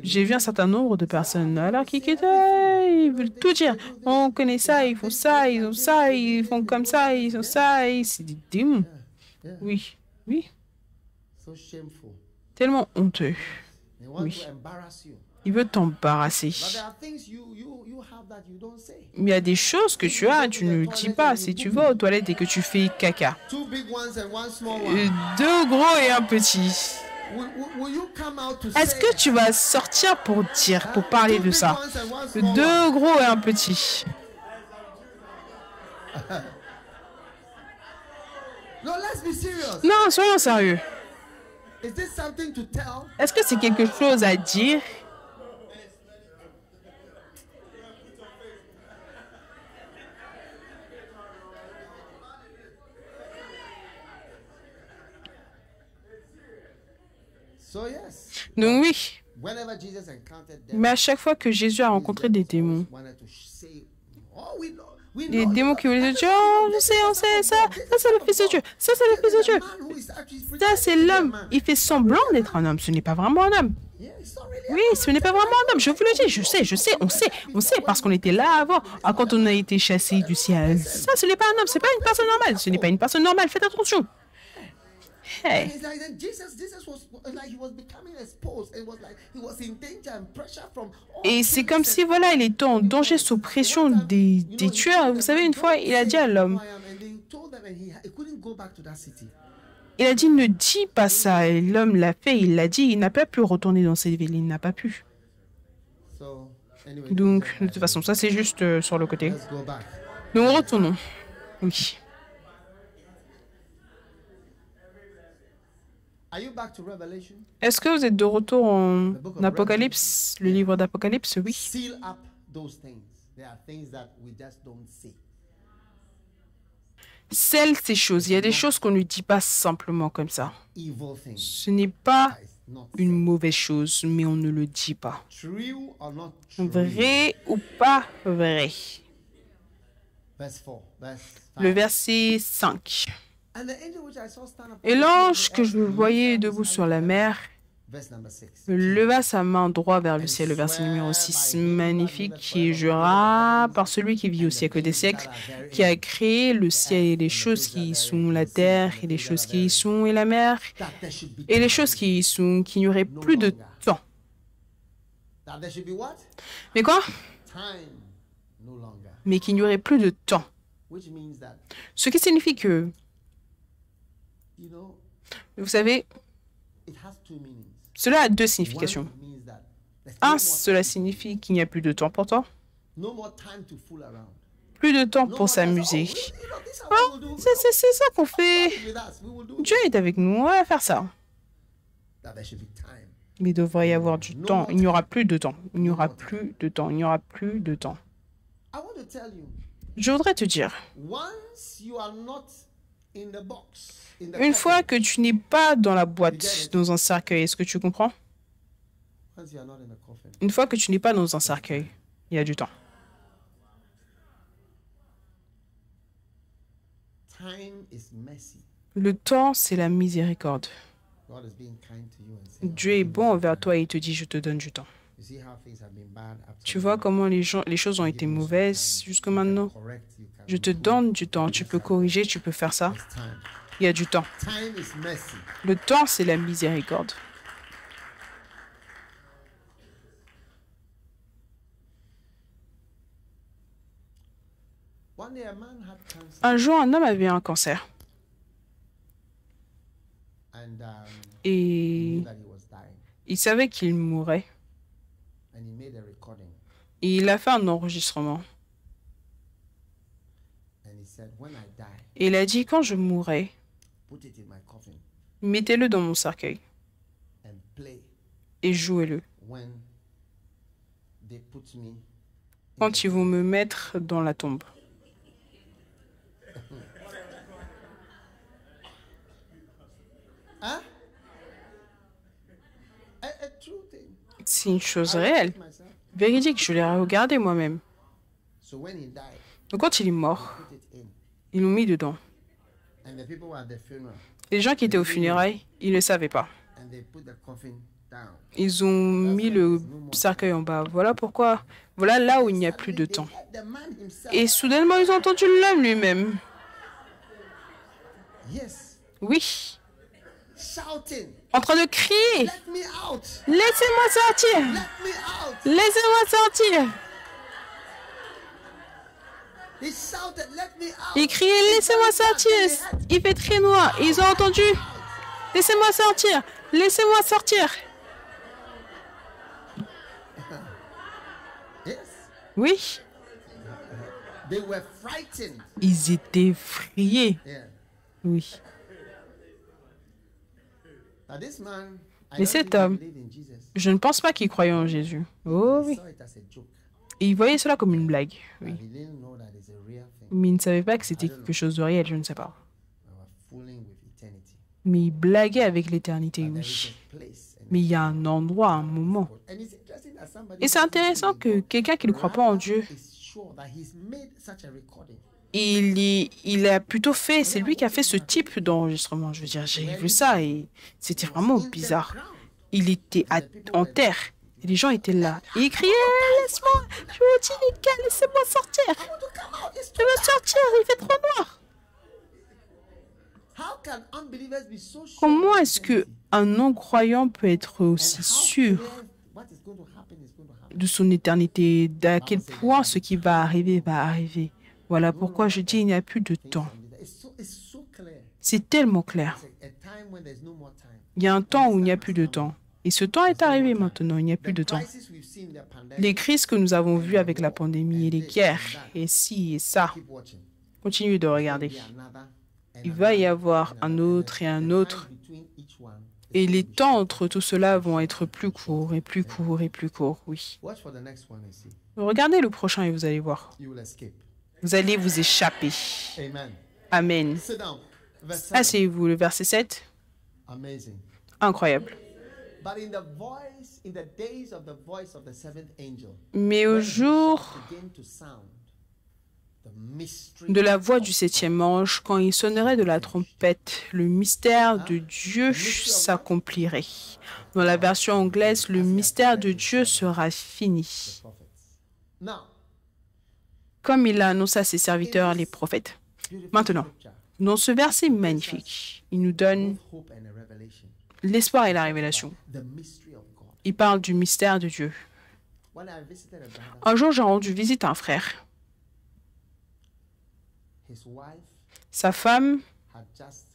J'ai vu un certain nombre de personnes alors qu'ils quittent, ils veulent tout dire. On connaît ça, ils font ça, ils ont ça, ils font comme ça, ils ont ça, et c'est des démons. Oui, oui. Tellement honteux. Oui. Il veut t'embarrasser. Mais il y a des choses que tu as, tu ne le dis pas. Si tu vas aux toilettes et que tu fais caca. 2 gros et un petit. Est-ce que tu vas sortir pour parler de ça? 2 gros et un petit. No, let's be serious. Non, soyons sérieux. Is this something to tell? Est-ce que c'est quelque chose à dire? So yes. Donc oui, Whenever Jesus encountered them, mais à chaque fois que Jésus a rencontré des démons, wanted to say, "Oh, we know, we les know démons you qui are- voulaient dire, oh, on sait, ça c'est le Fils de Dieu, ça c'est le Fils de Dieu, Man who is actually ça pretending c'est to be a l'homme, man." il fait semblant d'être un homme, ce n'est pas vraiment un homme. Yeah, it's not really a Oui, ce n'est pas vraiment un homme, je vous le dis, je sais, on sait, parce qu'on était là avant, quand on a été chassé du ciel. Ça, ce n'est pas un homme, ce n'est pas une personne normale, ce n'est pas une personne normale, faites attention. And Hey. it's like then Jesus was like he was becoming exposed. It was like he was in danger and pressure from all Et c'est comme si, voilà, il était en danger sous pression des tueurs. Vous savez, une fois, il a dit à l'homme, And they told them and he couldn't go back to that city. il a dit, ne dis pas ça. Et l'homme l'a fait, il l'a dit, il n'a pas pu retourner dans cette ville, il n'a pas pu. So anyway, Donc, de toute façon, ça c'est juste sur le côté. let's go back. Donc, retournons. Oui. Are you back to Revelation? Est-ce que vous êtes de retour en Apocalypse, le livre d'Apocalypse? Oui. Seal up those things. There are things that we just don't see. Scelle ces choses. Il y a des choses qu'on ne dit pas simplement comme ça. Evil things. Ce n'est pas That is not une mauvaise chose, mais on ne le dit pas. true or not true. Vrai ou pas vrai. Verse 4. Verse 5. Le verset 5. And the angel which I saw stand upon Et the l'ange sea of que the je earth voyais lifted up debout his sur hand la mer Verse number 6. leva sa main droite vers le ciel, le verset numéro 6, magnifique, qui jura par celui qui vit au siècle des siècles, qui a créé le ciel et les choses qui y sont, la terre et les choses qui y sont, et la mer, That there should be et les choses qui y sont, qu'il n'y aurait plus de temps. That there should be what? Mais quoi? Time no longer. Mais qu'il n'y aurait plus de temps. Which means that, Ce qui signifie que, you know, vous savez, it has two meanings. cela a deux One significations. means that there's Un, cela signifie qu'il n'y a plus de temps pour toi, no more time to fool around. plus de temps No pour more time to, s'amuser. this is how Oh, we will do. c'est ça qu'on fait. God is with us. We will do Dieu est avec nous, on va faire ça. that. There should be time. Mais il devrait y avoir du temps. Il n'y aura plus de temps. Il n'y aura plus de temps. Il n'y aura plus de temps. I want to tell you, Je voudrais te dire, once you are not in the box, in the une fois coffin, que tu n'es pas dans la boîte, dans un cercueil, est-ce que tu comprends? once you are not in the coffin, Une fois que tu n'es pas dans un cercueil, il y a du temps. time is mercy. Le temps, c'est la miséricorde. God is being kind to you and saying, Dieu est bon envers toi et il te dit, je te donne du temps. you see how things have been bad up to Tu now. vois comment les choses ont été mauvaises jusque maintenant? Correct, you can Je te donne du temps. Tu peux corriger, tu peux faire ça. It's time. Il y a du temps. Time is mercy. Le temps, c'est la miséricorde. One day a man had cancer Un jour, un homme avait un cancer and he et knew that he was dying il savait qu'il mourrait. and he made a recording Et il a fait un enregistrement. and he said, when I die, Et il a dit, quand je mourrai, put it in my coffin mettez-le dans mon cercueil and play et jouez-le. when they put me. Quand ils vont me mettre dans la tombe. Huh? A true thing. C'est une chose I réelle, watched myself. véridique. Je l'ai regardé moi-même. So when he died, Donc quand il est mort, put it in. ils l'ont mis dedans. And the people were at the funeral Les gens qui étaient aux funérailles, ils ne savaient pas. and they put the coffin down. Ils ont mis le cercueil en bas. Voilà pourquoi. Voilà là où il n'y a plus de They temps. heard the man himself. Et soudainement, ils ont entendu l'homme lui-même. Yes. Oui, Shouting. en train de crier. Let me out. Laissez-moi sortir. Let me out. Laissez-moi sortir. He shouted, let me out. Il criait, laissez-moi sortir. Il fait très noir. Ils ont entendu. Laissez-moi sortir. Laissez-moi sortir. Yes. Oui, They were frightened. Ils étaient effrayés. Yeah. Oui. Now this man, I Mais don't cet think he homme, believed in Jesus. je ne pense pas qu'il croyait en Jésus. Oh He oui. saw it as a joke. Et il voyait cela comme une blague. Oui. But he didn't know that it's a real thing. Mais il ne savait pas que c'était quelque chose de réel, je ne sais pas. We were fooling with eternity. Mais il blaguait avec l'éternité, But there oui. is a place and Mais il y a un endroit, un moment. and it's interesting that somebody Et c'est intéressant que quelqu'un qui ne croit pas en Dieu, is sure that he's made such a recording. il a plutôt fait, c'est lui qui a fait ce type d'enregistrement. Je veux dire, j'ai vu ça et c'était vraiment bizarre. Il était en terre et les gens étaient là. Et il criait, laisse-moi, je vous dis les gars, laissez-moi sortir. Je veux sortir, il fait trop noir. How can unbelievers be so sure Comment of est-ce eternity? qu'un non-croyant peut être aussi And how sûr clear what is going to happen is going to happen. de son éternité, d'à quel point ce qui va arriver va arriver? Voilà pourquoi je dis il n'y a plus de temps. It's so clear. C'est tellement clair. It's a time when there's no more time. Il y a un temps où il n'y a plus de temps. Et ce temps est arrivé maintenant, il n'y a plus de temps. Crisis we've seen, the pandemic, Les crises que nous avons vues avec la pandémie et les guerres, et ci et ça, keep watching. continuez de regarder. Be another and Il va y avoir un autre et un autre. between each one. Et les temps entre tout cela vont être plus courts et plus courts et plus courts, oui. Watch for the next one and see. Regardez le prochain et vous allez voir. You will escape. Vous allez vous échapper. Amen. Amen. Sit down. Verse 7. Asseyez-vous, le verset 7. Amazing. Incroyable. But in the days of the voice of the seventh angel, Mais au when the jour shout began to sound, the mystery de la voix du septième ange, quand il sonnerait de la trompette, le mystère de Dieu s'accomplirait. Dans la version anglaise, le mystère de Dieu sera fini. prophets. Now, Comme il l'a annoncé à ses serviteurs, les prophètes. beautiful Maintenant, scripture, dans ce verset magnifique, il nous donne both hope and a revelation. l'espoir et la révélation. The mystery of God. Il parle du mystère de Dieu. When I visited a brother, Un jour, j'ai rendu visite à un frère. his wife Sa femme had just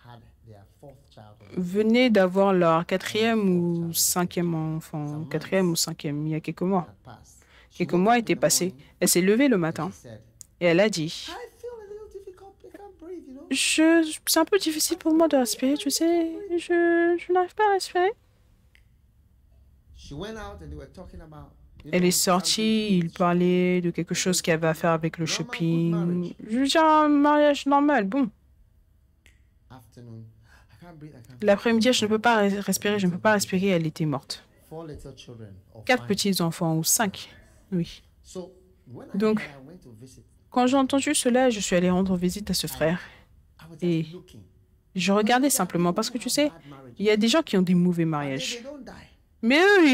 had their fourth child. venait d'avoir leur quatrième ou cinquième enfant. Quatrième ou cinquième, il y a quelques mois. Had passed. Quelques mois étaient passés. Elle s'est levée le matin She said, et elle a dit I feel a little difficult. I can't breathe, you know. c'est un peu difficile pour moi de respirer, tu sais. Je n'arrive pas à respirer. She went out and they were talking about. Elle est sortie, il parlait de quelque chose qui avait à faire avec le shopping. Je veux dire, un mariage normal, bon. Afternoon. I can't breathe. I can't breathe. L'après-midi, je ne peux pas respirer, je ne peux pas respirer. Elle était morte. 4 little children. Or 4 5. petits-enfants ou 5. Oui. So when I Donc, heard, I went to visit. quand j'ai entendu cela, je suis allée rendre visite à ce frère. I was Et just looking. je regardais simplement parce que tu sais, il y a des gens qui ont des mauvais They mariages. don't die. Mais eux,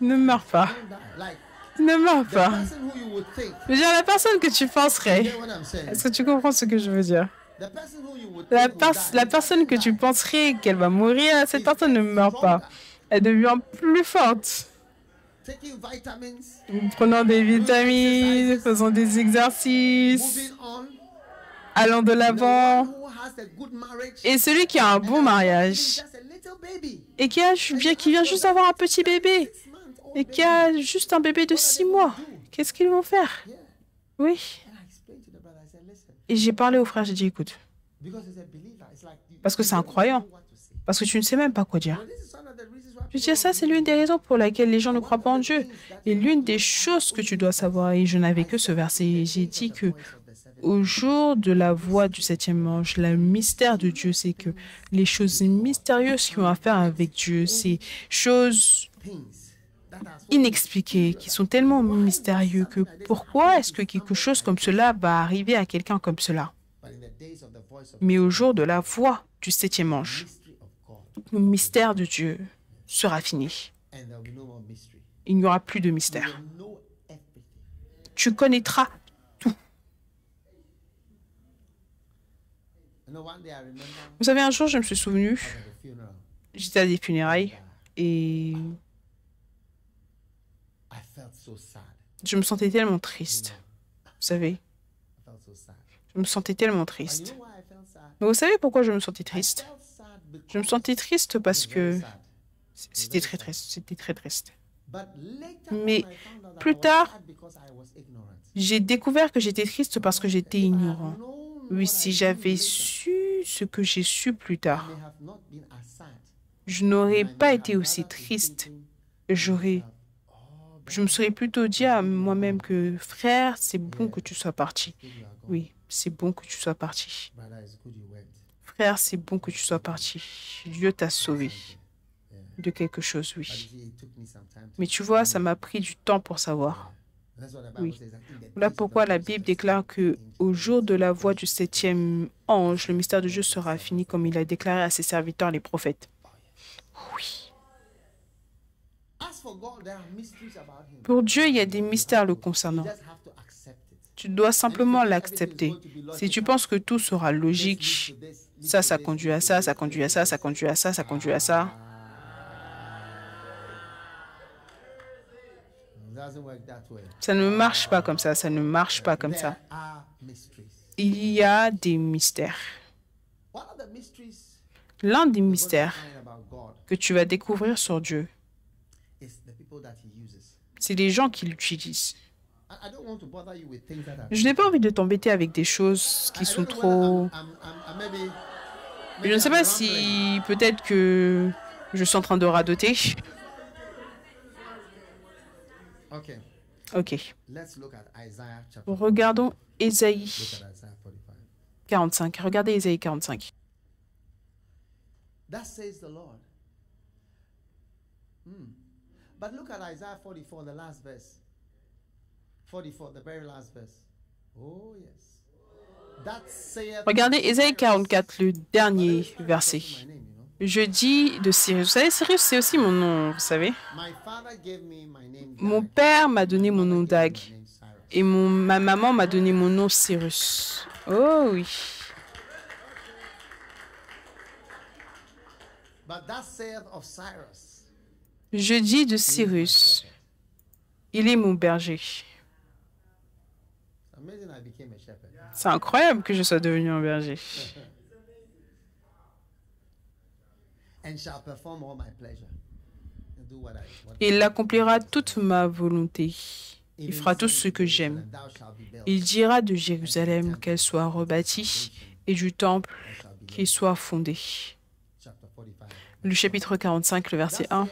ils ne meurent pas. Don't die. Like Ils ne meurent the pas. person who you would think. Je veux dire, la personne que tu You penserais. get what I'm saying? Est-ce que tu comprends ce que je veux dire? The person who you would La, think will die. la personne que tu penserais qu'elle va mourir, cette personne ne meurt pas. Elle devient plus forte. Taking vitamins, Prenant des vitamines, faisant des exercices, moving on. allant de The l'avant. one who has a good marriage. Et celui qui a un bon mariage Just a little baby. et qui vient juste d'avoir un petit bébé 6 months old et baby. qui a juste un bébé de 6 mois, qu'est-ce qu'ils vont faire? Yeah. Oui. And I explained to the brother, I said, listen, Et j'ai parlé au frère, j'ai dit écoute, because he's a believer, it's like you parce que c'est un don't croyant, know what to say. parce que tu ne sais même pas quoi dire. Well, this is one of the reasons why Je veux dire, ça, c'est l'une des raisons pour laquelle les gens ne croient pas en Dieu. Et l'une des choses que tu dois savoir, et je n'avais que ce verset, j'ai dit que au jour de la voix du septième ange, le mystère de Dieu, c'est que les choses mystérieuses qui ont à faire avec Dieu, ces choses things that are so inexpliquées, qui sont tellement mystérieuses que pourquoi est-ce que quelque chose comme cela va arriver à quelqu'un comme cela? but in the days of the voice of Mais au jour de la voix du septième ange, mystery of God, le mystère de Dieu sera fini. and there will be no more mystery. Il n'y aura plus de You mystère. will know everything. Tu connaîtras. You know, one day I remember Vous savez, un jour, je me suis souvenu, at the funeral, j'étais à des funérailles et I felt so sad. je me sentais tellement triste. Vous savez, I felt so sad. je me sentais tellement And you triste. know why I felt sad? Mais vous savez pourquoi je me sentais I triste? felt sad because Je me sentais triste parce it was very que sad. c'était très triste. C'était très triste. Mais plus tard, j'ai découvert que j'étais triste parce que j'étais ignorant. Oui, si j'avais su ce que j'ai su plus tard, je n'aurais pas été aussi triste. Je me serais plutôt dit à moi-même que, frère, c'est bon que tu sois parti. Oui, c'est bon que tu sois parti. Frère, c'est bon que tu sois parti. Dieu t'a sauvé de quelque chose, oui. Mais tu vois, ça m'a pris du temps pour savoir. Oui. Voilà pourquoi la Bible déclare que au jour de la voix du 7e ange, le mystère de Dieu sera fini comme il a déclaré à ses serviteurs, les prophètes. Oui. Pour Dieu, il y a des mystères le concernant. Tu dois simplement l'accepter. Si tu penses que tout sera logique, ça conduit à ça, ça conduit à ça, ça conduit à ça, ça conduit à ça. Ça ne marche pas comme ça, ça ne marche pas comme ça. Il y a des mystères. L'un des mystères que tu vas découvrir sur Dieu, c'est les gens qui l'utilisent. Je n'ai pas envie de t'embêter avec des choses qui sont trop... Je ne sais pas si peut-être que je suis en train de radoter. Ok. Regardons Ésaïe 45. Regardez Ésaïe 45. That says the Lord. But look at Isaiah 44, the last verse. 44, the very last verse. Oh, yes. That saith... Regardez Ésaïe 44, le dernier verset. Je dis de Cyrus. Vous savez, Cyrus, c'est aussi mon nom, vous savez. Mon père m'a donné mon nom d'Ag. Et ma maman m'a donné mon nom Cyrus. Oh oui. Je dis de Cyrus, il est mon berger. C'est incroyable que je sois devenu un berger. Il accomplira toute ma volonté. Il fera tout ce que j'aime. Il dira de Jérusalem qu'elle soit rebâtie et du temple qu'il soit fondé. Le chapitre 45, le verset 1.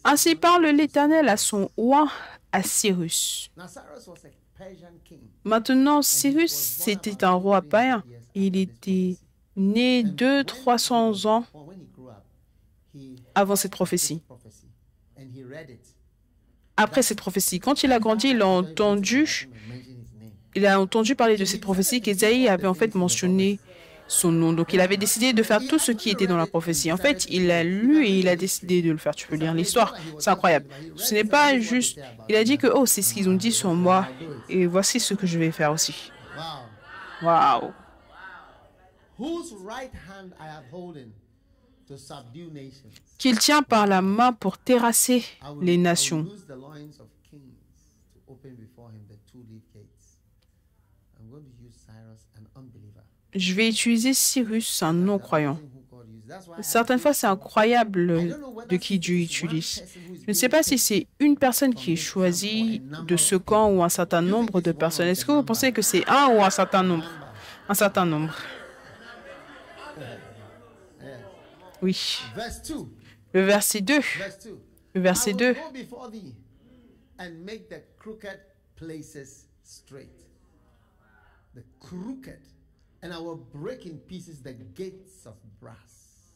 Ainsi parle l'Éternel à son roi, à Cyrus. Maintenant, Cyrus, c'était un roi païen. Il était né 200-300 ans avant cette prophétie. Après cette prophétie, quand il a grandi, il a entendu parler de cette prophétie qu'Ésaïe avait en fait mentionné son nom. Donc, il avait décidé de faire tout ce qui était dans la prophétie. En fait, il a lu et il a décidé de le faire. Tu peux lire l'histoire. C'est incroyable. Ce n'est pas juste... Il a dit que, oh, c'est ce qu'ils ont dit sur moi et voici ce que je vais faire aussi. Waouh! Qu'il tient par la main pour terrasser les nations. Je vais utiliser Cyrus, un non-croyant. Certaines fois, c'est incroyable de qui Dieu utilise. Je ne sais pas si c'est une personne qui est choisie de ce camp ou un certain nombre de personnes. Est-ce que vous pensez que c'est un ou un certain nombre? Un certain nombre. Oui. Le verset 2. Le verset 2. And I will break in pieces the gates of brass.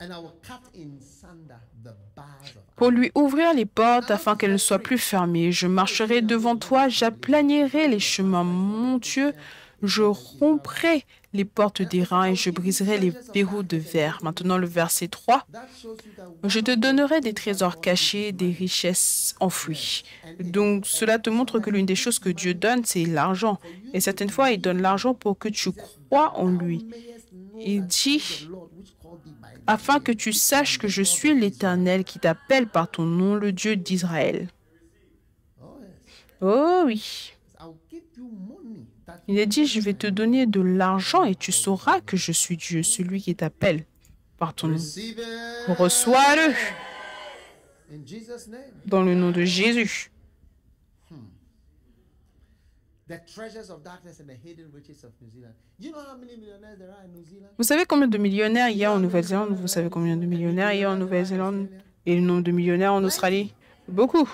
And I will cut in sunder the bars of iron. Pour lui ouvrir les portes afin qu'elles ne soient plus fermées. Je marcherai devant toi, j'aplanirai les chemins montueux, je romprai les portes d'airain et je briserai les verrous de verre. Maintenant le verset 3. Je te donnerai des trésors cachés, des richesses enfouies. Donc cela te montre que l'une des choses que Dieu donne, c'est l'argent. Et certaines fois, il donne l'argent pour que tu crois en lui. Il dit, afin que tu saches que je suis l'Éternel qui t'appelle par ton nom, le Dieu d'Israël. Oh oui. Il a dit, je vais te donner de l'argent et tu sauras que je suis Dieu, celui qui t'appelle par ton nom. Reçois-le. In Jesus' name. dans le nom de Jésus. The treasures of darkness and the hidden riches of New Zealand. You know how many millionaires there are in New Zealand? Vous savez combien de millionnaires il y a en Nouvelle-Zélande? Vous savez combien de millionnaires il y a en Nouvelle-Zélande? Et le nombre de millionnaires en Australie? Beaucoup.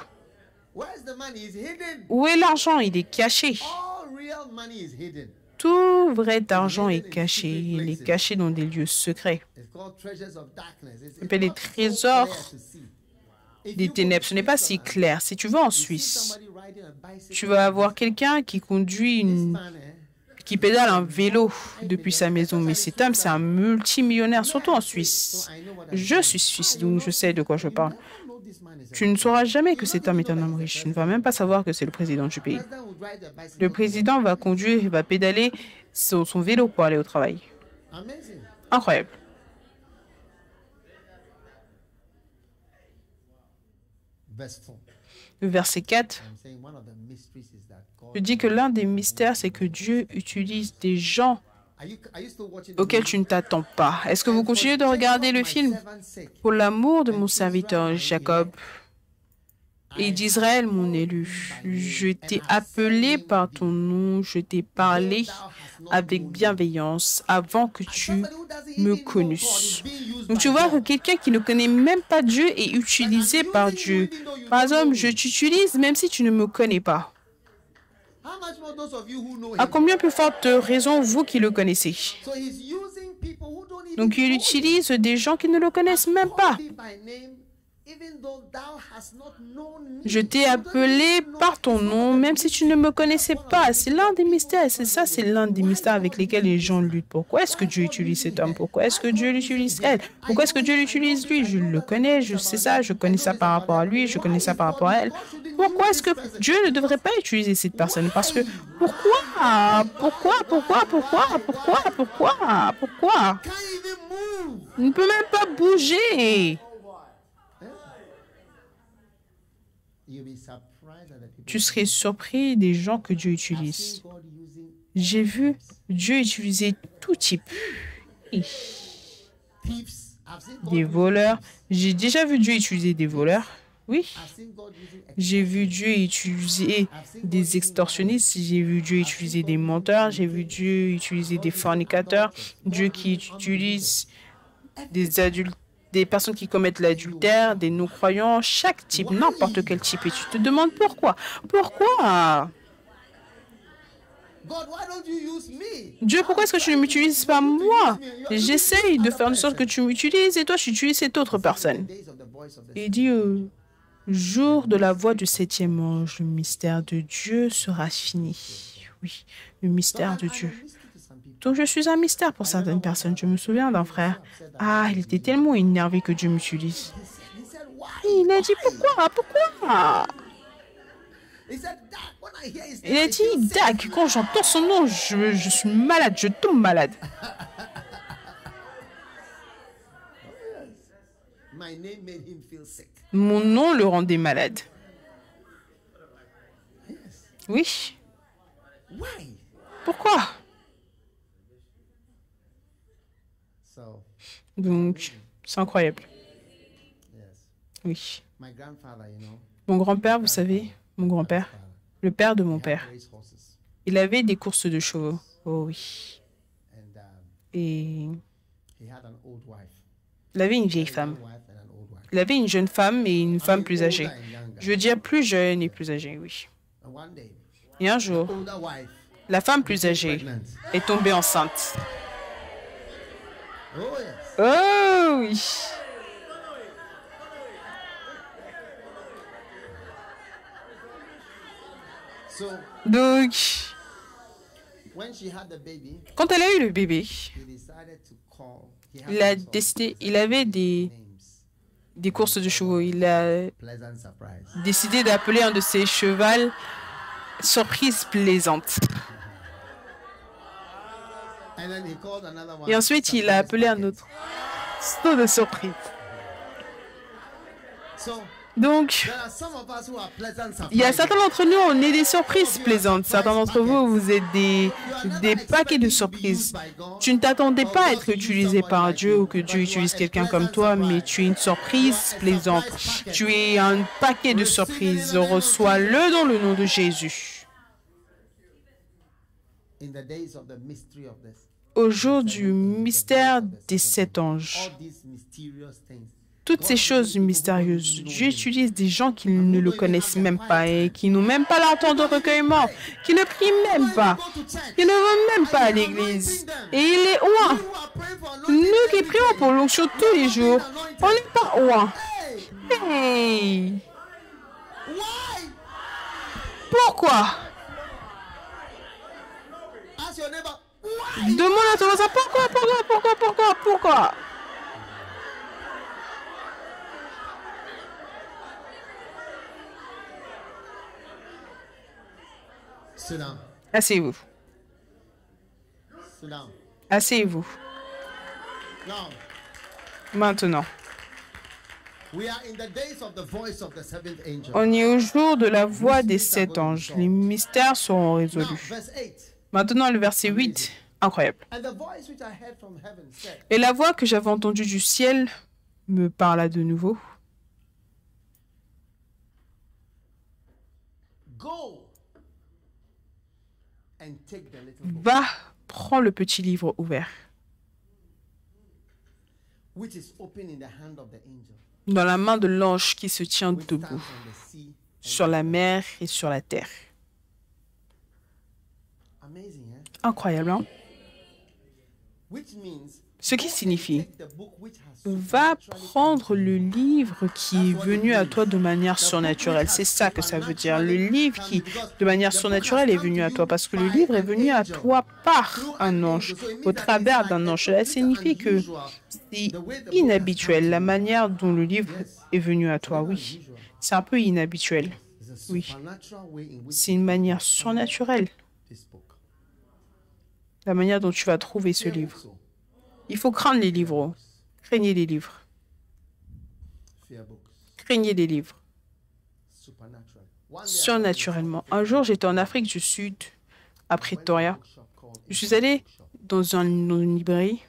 Where's the money? It's hidden. Où est l'argent? Il est caché. All real money is hidden. Tout vrai argent est caché. Il est caché dans des lieux secrets. It's called treasures of darkness. It's appelle les not so trésors clear to see. If des you go ténèbres. to Ce n'est pas si Switzerland, clair. Si tu vas en you see Suisse, somebody riding a bicycle, tu vas avoir quelqu'un qui conduit qui pédale un vélo depuis sa maison. Mais cet homme, c'est un multimillionnaire, surtout en Suisse. Je suis suisse, donc je sais de quoi je parle. Tu ne sauras jamais que cet homme est un homme riche. Tu ne vas même pas savoir que c'est le président du pays. Le président va conduire, il va pédaler sur son vélo pour aller au travail. Amazing. Incroyable. Verse 4. Le verset 4, I'm saying one of the mysteries is that God. je dis que l'un des mystères, c'est que Dieu utilise des gens Are you still watching the auxquels movie? tu ne t'attends pas. Est-ce que vous continuez de regarder le film? Pour l'amour de mon serviteur Jacob et d'Israël, mon élu, je t'ai appelé par ton nom, je t'ai parlé avec bienveillance avant que tu me connusses. Donc tu vois que quelqu'un qui ne connaît même pas Dieu est utilisé par Dieu. Par exemple, je t'utilise même si tu ne me connais pas. How much more those of you who know À him? combien plus forte raison vous qui le connaissez? So he's using people who don't even Donc il know him. utilise des gens qui ne le connaissent même pas. Call thee by name, even though thou hast not known me. Je t'ai You don't appelé even know par ton him. nom, même si tu ne me connaissais pas. C'est l'un des mystères, et c'est l'un des mystères avec lesquels les gens luttent. Pourquoi est-ce que Dieu utilise cet homme? Pourquoi est-ce que Dieu l'utilise elle? Pourquoi est-ce que Dieu l'utilise lui? Je le connais, je sais ça, je connais ça par rapport à lui, je connais ça par rapport à elle. Pourquoi est-ce que Dieu ne devrait pas utiliser cette personne? Parce que pourquoi? Can't even move. Il ne peut même pas bouger. You'll be surprised at the people. Tu serais surpris des gens que Dieu I've utilise. seen God using J'ai vu Dieu utiliser tout type. thieves. I've seen God Des using voleurs. thieves. J'ai déjà vu Dieu utiliser des voleurs. Oui. I've seen God using J'ai vu Dieu utiliser des extorsionnistes. J'ai vu Dieu utiliser des menteurs. J'ai vu Dieu utiliser des fornicateurs. Dieu qui utilise des adultes, des personnes qui commettent l'adultère, des non-croyants, chaque type, n'importe quel type. Et tu te demandes pourquoi. Pourquoi? God, why don't you use me? Dieu, pourquoi est-ce que tu ne m'utilises pas moi? J'essaye de faire en sorte que tu m'utilises et toi, tu utilises cette autre personne. Days of the voice of the Et il dit, jour de la voix du septième ange, le mystère de Dieu sera fini. Oui, le mystère de Dieu. Donc je suis un mystère pour certaines personnes. Je me souviens d'un frère. Ah, il était tellement énervé que Dieu m'utilise. He said, why? Il a dit, pourquoi? He said, Dad, when I hear his Il name, a I dit, feel sick." Dag, quand j'entends son nom, je suis malade, je tombe malade. My name made him feel sick. Mon nom le rendait malade. Oui. Why? Pourquoi? So, Donc, c'est incroyable. yes. Oui. My grandfather, you know, Mon grand-père, vous savez, mon grand-père, le père de mon père, race horses. il avait des courses de chevaux. Oh oui. And Et he had an old wife. il avait une vieille femme. Young wife and an old wife. Il avait une jeune femme et une femme plus âgée. Older and younger. Je veux dire plus jeune et plus âgée, oui. And one day, Et un jour, older wife la femme plus âgée pregnant. est tombée enceinte. Oh yes. Oh oui. So Donc, when she had the baby, quand elle a eu le bébé, he decided to call. He had il a some sort of décidé, il avait des names. courses de chevaux. Il a Pleasant surprise. décidé d'appeler un de ses chevals surprise plaisante. And then he called another one. Et ensuite, il a surprise appelé un package. autre. Saut de surprise. So Donc, il y a certains d'entre nous, on est des surprises plaisantes. Certains d'entre vous, vous êtes des paquets de surprises. Tu ne t'attendais pas à être utilisé par Dieu ou que Dieu utilise quelqu'un comme toi, mais tu es une surprise plaisante. Tu es un paquet de surprises. Reçois-le dans le nom de Jésus. Au jour du mystère des 7 anges, toutes ces choses mystérieuses, Dieu utilise des gens qui ne le connaissent même pas et qui n'ont même pas leur temps de recueillement, qui ne prient même pas, qui ne vont même pas à l'église. Et il est loin. Nous qui prions pour l'onction tous les jours, on n'est pas loin. Hey! Pourquoi? Demande à ton voisin pourquoi? Asseyez-vous. Asseyez-vous. Maintenant. On est au jour de la voix des 7 anges. Les mystères seront résolus. Maintenant, le verset 8. Incroyable. Et la voix que j'avais entendue du ciel me parla de nouveau. Va, prends le petit livre ouvert dans la main de l'ange qui se tient debout sur la mer et sur la terre. Incroyable, hein? Ce qui signifie, va prendre le livre qui est venu à toi de manière surnaturelle. C'est ça que ça veut dire. Le livre qui, de manière surnaturelle, est venu à toi. Parce que le livre est venu à toi par un ange, au travers d'un ange. Cela signifie que c'est inhabituel. La manière dont le livre est venu à toi, oui. C'est un peu inhabituel. Oui. C'est une manière surnaturelle. La manière dont tu vas trouver ce livre. Il faut craindre les livres. Craignez les livres. Craignez les livres. Surnaturellement. Un jour, j'étais en Afrique du Sud, à Pretoria. Je suis allé dans une librairie.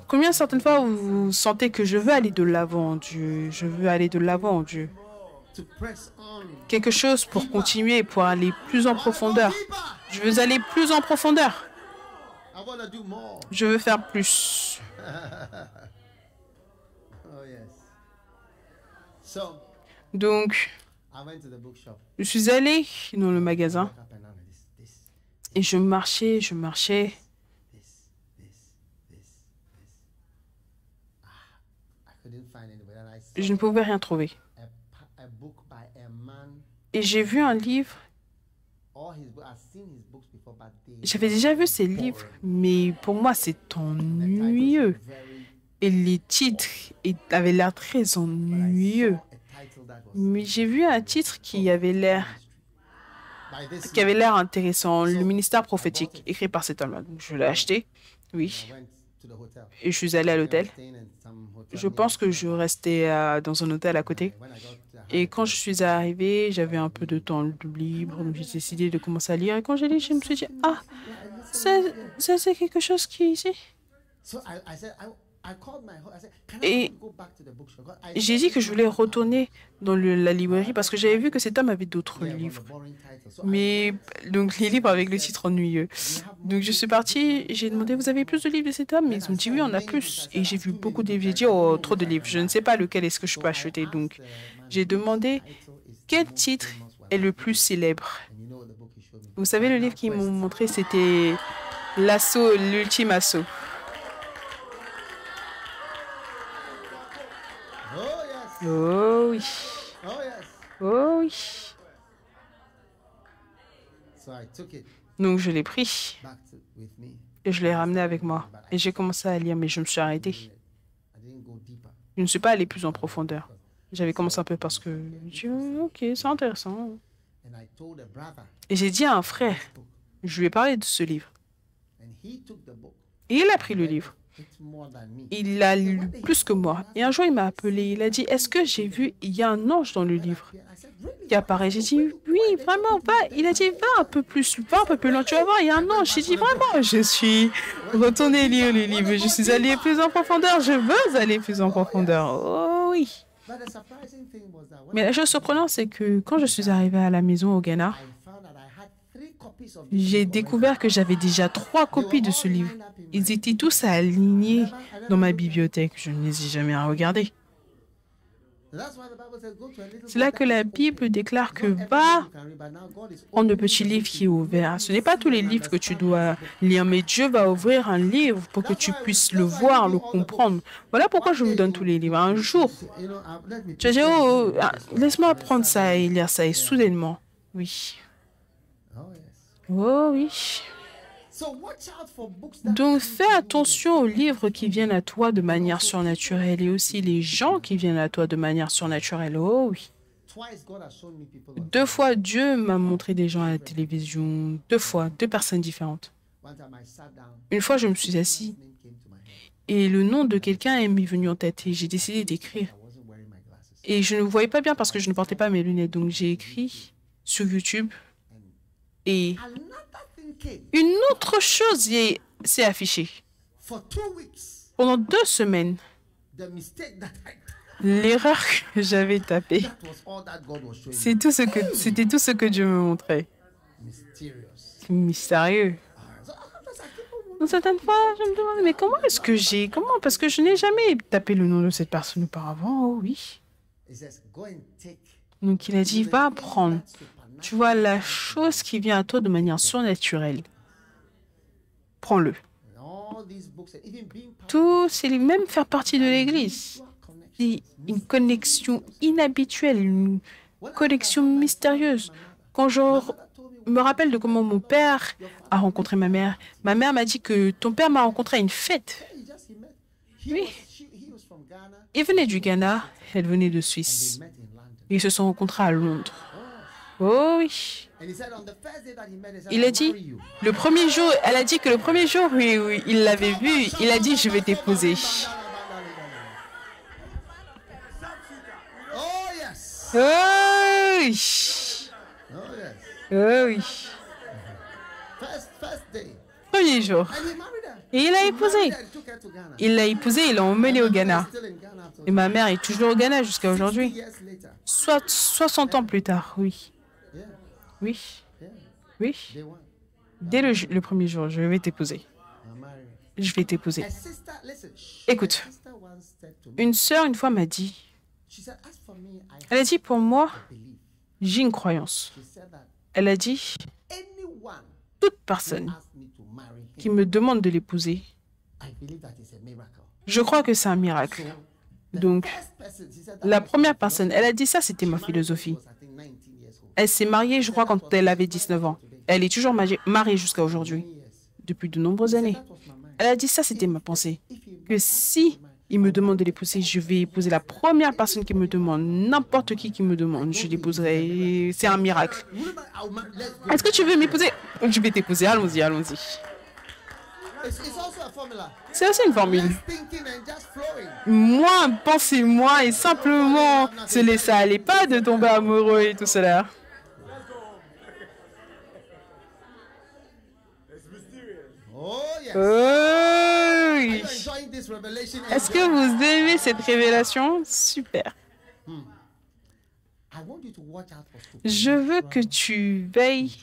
Combien certaines fois vous sentez que je veux aller de l'avant, Dieu? Je veux aller de l'avant, Dieu. Quelque chose pour continuer, pour aller plus en profondeur. Je veux aller plus en profondeur. Je veux faire plus. Donc, je suis allé dans le magasin et je marchais. Je ne pouvais rien trouver. Et j'ai vu un livre. J'avais déjà vu ces livres, mais pour moi, c'est ennuyeux. Et les titres avaient l'air très ennuyeux. Mais j'ai vu un titre qui avait l'air intéressant, Le ministère prophétique, écrit par cet homme-là. Je l'ai acheté, oui. Et je suis allé à l'hôtel. Je pense que je restais dans un hôtel à côté. Et quand je suis arrivée, j'avais un peu de temps libre, donc j'ai décidé de commencer à lire. Et quand j'ai lu, je me suis dit, ah, c'est quelque chose qui est ici. Et j'ai dit que je voulais retourner dans la librairie parce que j'avais vu que cet homme avait d'autres livres. Mais donc les livres avec le titre ennuyeux. Donc je suis partie, j'ai demandé, vous avez plus de livres de cet homme? Ils m'ont dit, oui, on a plus. Et j'ai vu beaucoup de livres. J'ai dit, oh, trop de livres. Je ne sais pas lequel est-ce que je peux acheter. Donc j'ai demandé, quel titre est le plus célèbre? Vous savez, le livre qu'ils m'ont montré, c'était L'assaut, l'ultime assaut. Oh oui. Oh oui. Donc je l'ai pris et je l'ai ramené avec moi. Et j'ai commencé à lire, mais je me suis arrêtée. Je ne suis pas allée plus en profondeur. J'avais commencé un peu parce que je dis, ok, c'est intéressant. Et j'ai dit à un frère, je lui ai parlé de ce livre. Et il a pris le livre. Il a lu plus que moi. Et un jour, il m'a appelé. Il a dit, est-ce que j'ai vu, il y a un ange dans le livre qui apparaît. J'ai dit, oui, vraiment, va. Il a dit, va un peu plus loin, tu vas voir, il y a un ange. J'ai dit, vraiment, je suis retournée lire les livres. Je suis allée plus en profondeur. Je veux aller plus en profondeur. Oh oui. Mais la chose surprenante, c'est que quand je suis arrivée à la maison au Ghana, j'ai découvert que j'avais déjà 3 copies de ce livre. Ils étaient tous alignés dans ma bibliothèque. Je ne les ai jamais regardés. C'est là que la Bible déclare que va prendre le petit livre qui est ouvert. Ce n'est pas tous les livres que tu dois lire, mais Dieu va ouvrir un livre pour que tu puisses le voir, le comprendre. Voilà pourquoi je vous donne tous les livres. Un jour, tu as dit, oh, laisse-moi prendre ça et lire ça. Et soudainement, oui. Oh oui. Donc, fais attention aux livres qui viennent à toi de manière surnaturelle et aussi les gens qui viennent à toi de manière surnaturelle. Oh oui. 2 fois, Dieu m'a montré des gens à la télévision. 2 fois, 2 personnes différentes. Une fois, je me suis assis et le nom de quelqu'un m'est venu en tête et j'ai décidé d'écrire. Et je ne voyais pas bien parce que je ne portais pas mes lunettes. Donc, j'ai écrit sur YouTube et une autre chose s'est affichée. Pendant 2 semaines, l'erreur que j'avais tapée, c'était tout ce que Dieu me montrait. C'est mystérieux. Donc, certaines fois, je me demande, mais comment est-ce que comment? Parce que je n'ai jamais tapé le nom de cette personne auparavant. Oh oui. Donc, il a dit, va apprendre. Tu vois, la chose qui vient à toi de manière surnaturelle, prends-le. Tout, c'est même faire partie de l'Église. C'est une connexion inhabituelle, une connexion mystérieuse. Quand je me rappelle de comment mon père a rencontré ma mère m'a dit que ton père m'a rencontré à une fête. Oui. Il venait du Ghana, elle venait de Suisse. Ils se sont rencontrés à Londres. Oh oui. Il a dit, le premier jour, elle a dit que le premier jour où il l'avait vu, il a dit, je vais t'épouser. Oh oui. Oh oui. Premier jour. Et il l'a épousée. Il l'a épousée, il l'a emmenée au Ghana. Et ma mère est toujours au Ghana jusqu'à aujourd'hui. 60 ans plus tard, oui. Oui. Oui. Dès le premier jour, je vais t'épouser. Je vais t'épouser. Écoute, une sœur, une fois, m'a dit, elle a dit, pour moi, j'ai une croyance. Elle a dit, toute personne qui me demande de l'épouser, je crois que c'est un miracle. Donc, la première personne, elle a dit ça, c'était ma philosophie. Elle s'est mariée, je crois, quand elle avait 19 ans. Elle est toujours mariée jusqu'à aujourd'hui, depuis de nombreuses années. Elle a dit ça, c'était ma pensée. Que si il me demande de l'épouser, je vais épouser la première personne qui me demande. N'importe qui me demande, je l'épouserai. C'est un miracle. Est-ce que tu veux m'épouser? Je vais t'épouser. Allons-y, allons-y. C'est aussi une formule. Moins penser moins et simplement se laisser aller, pas de tomber amoureux et tout cela. Oh oui. Est-ce que vous aimez cette révélation? Super. Je veux que tu veilles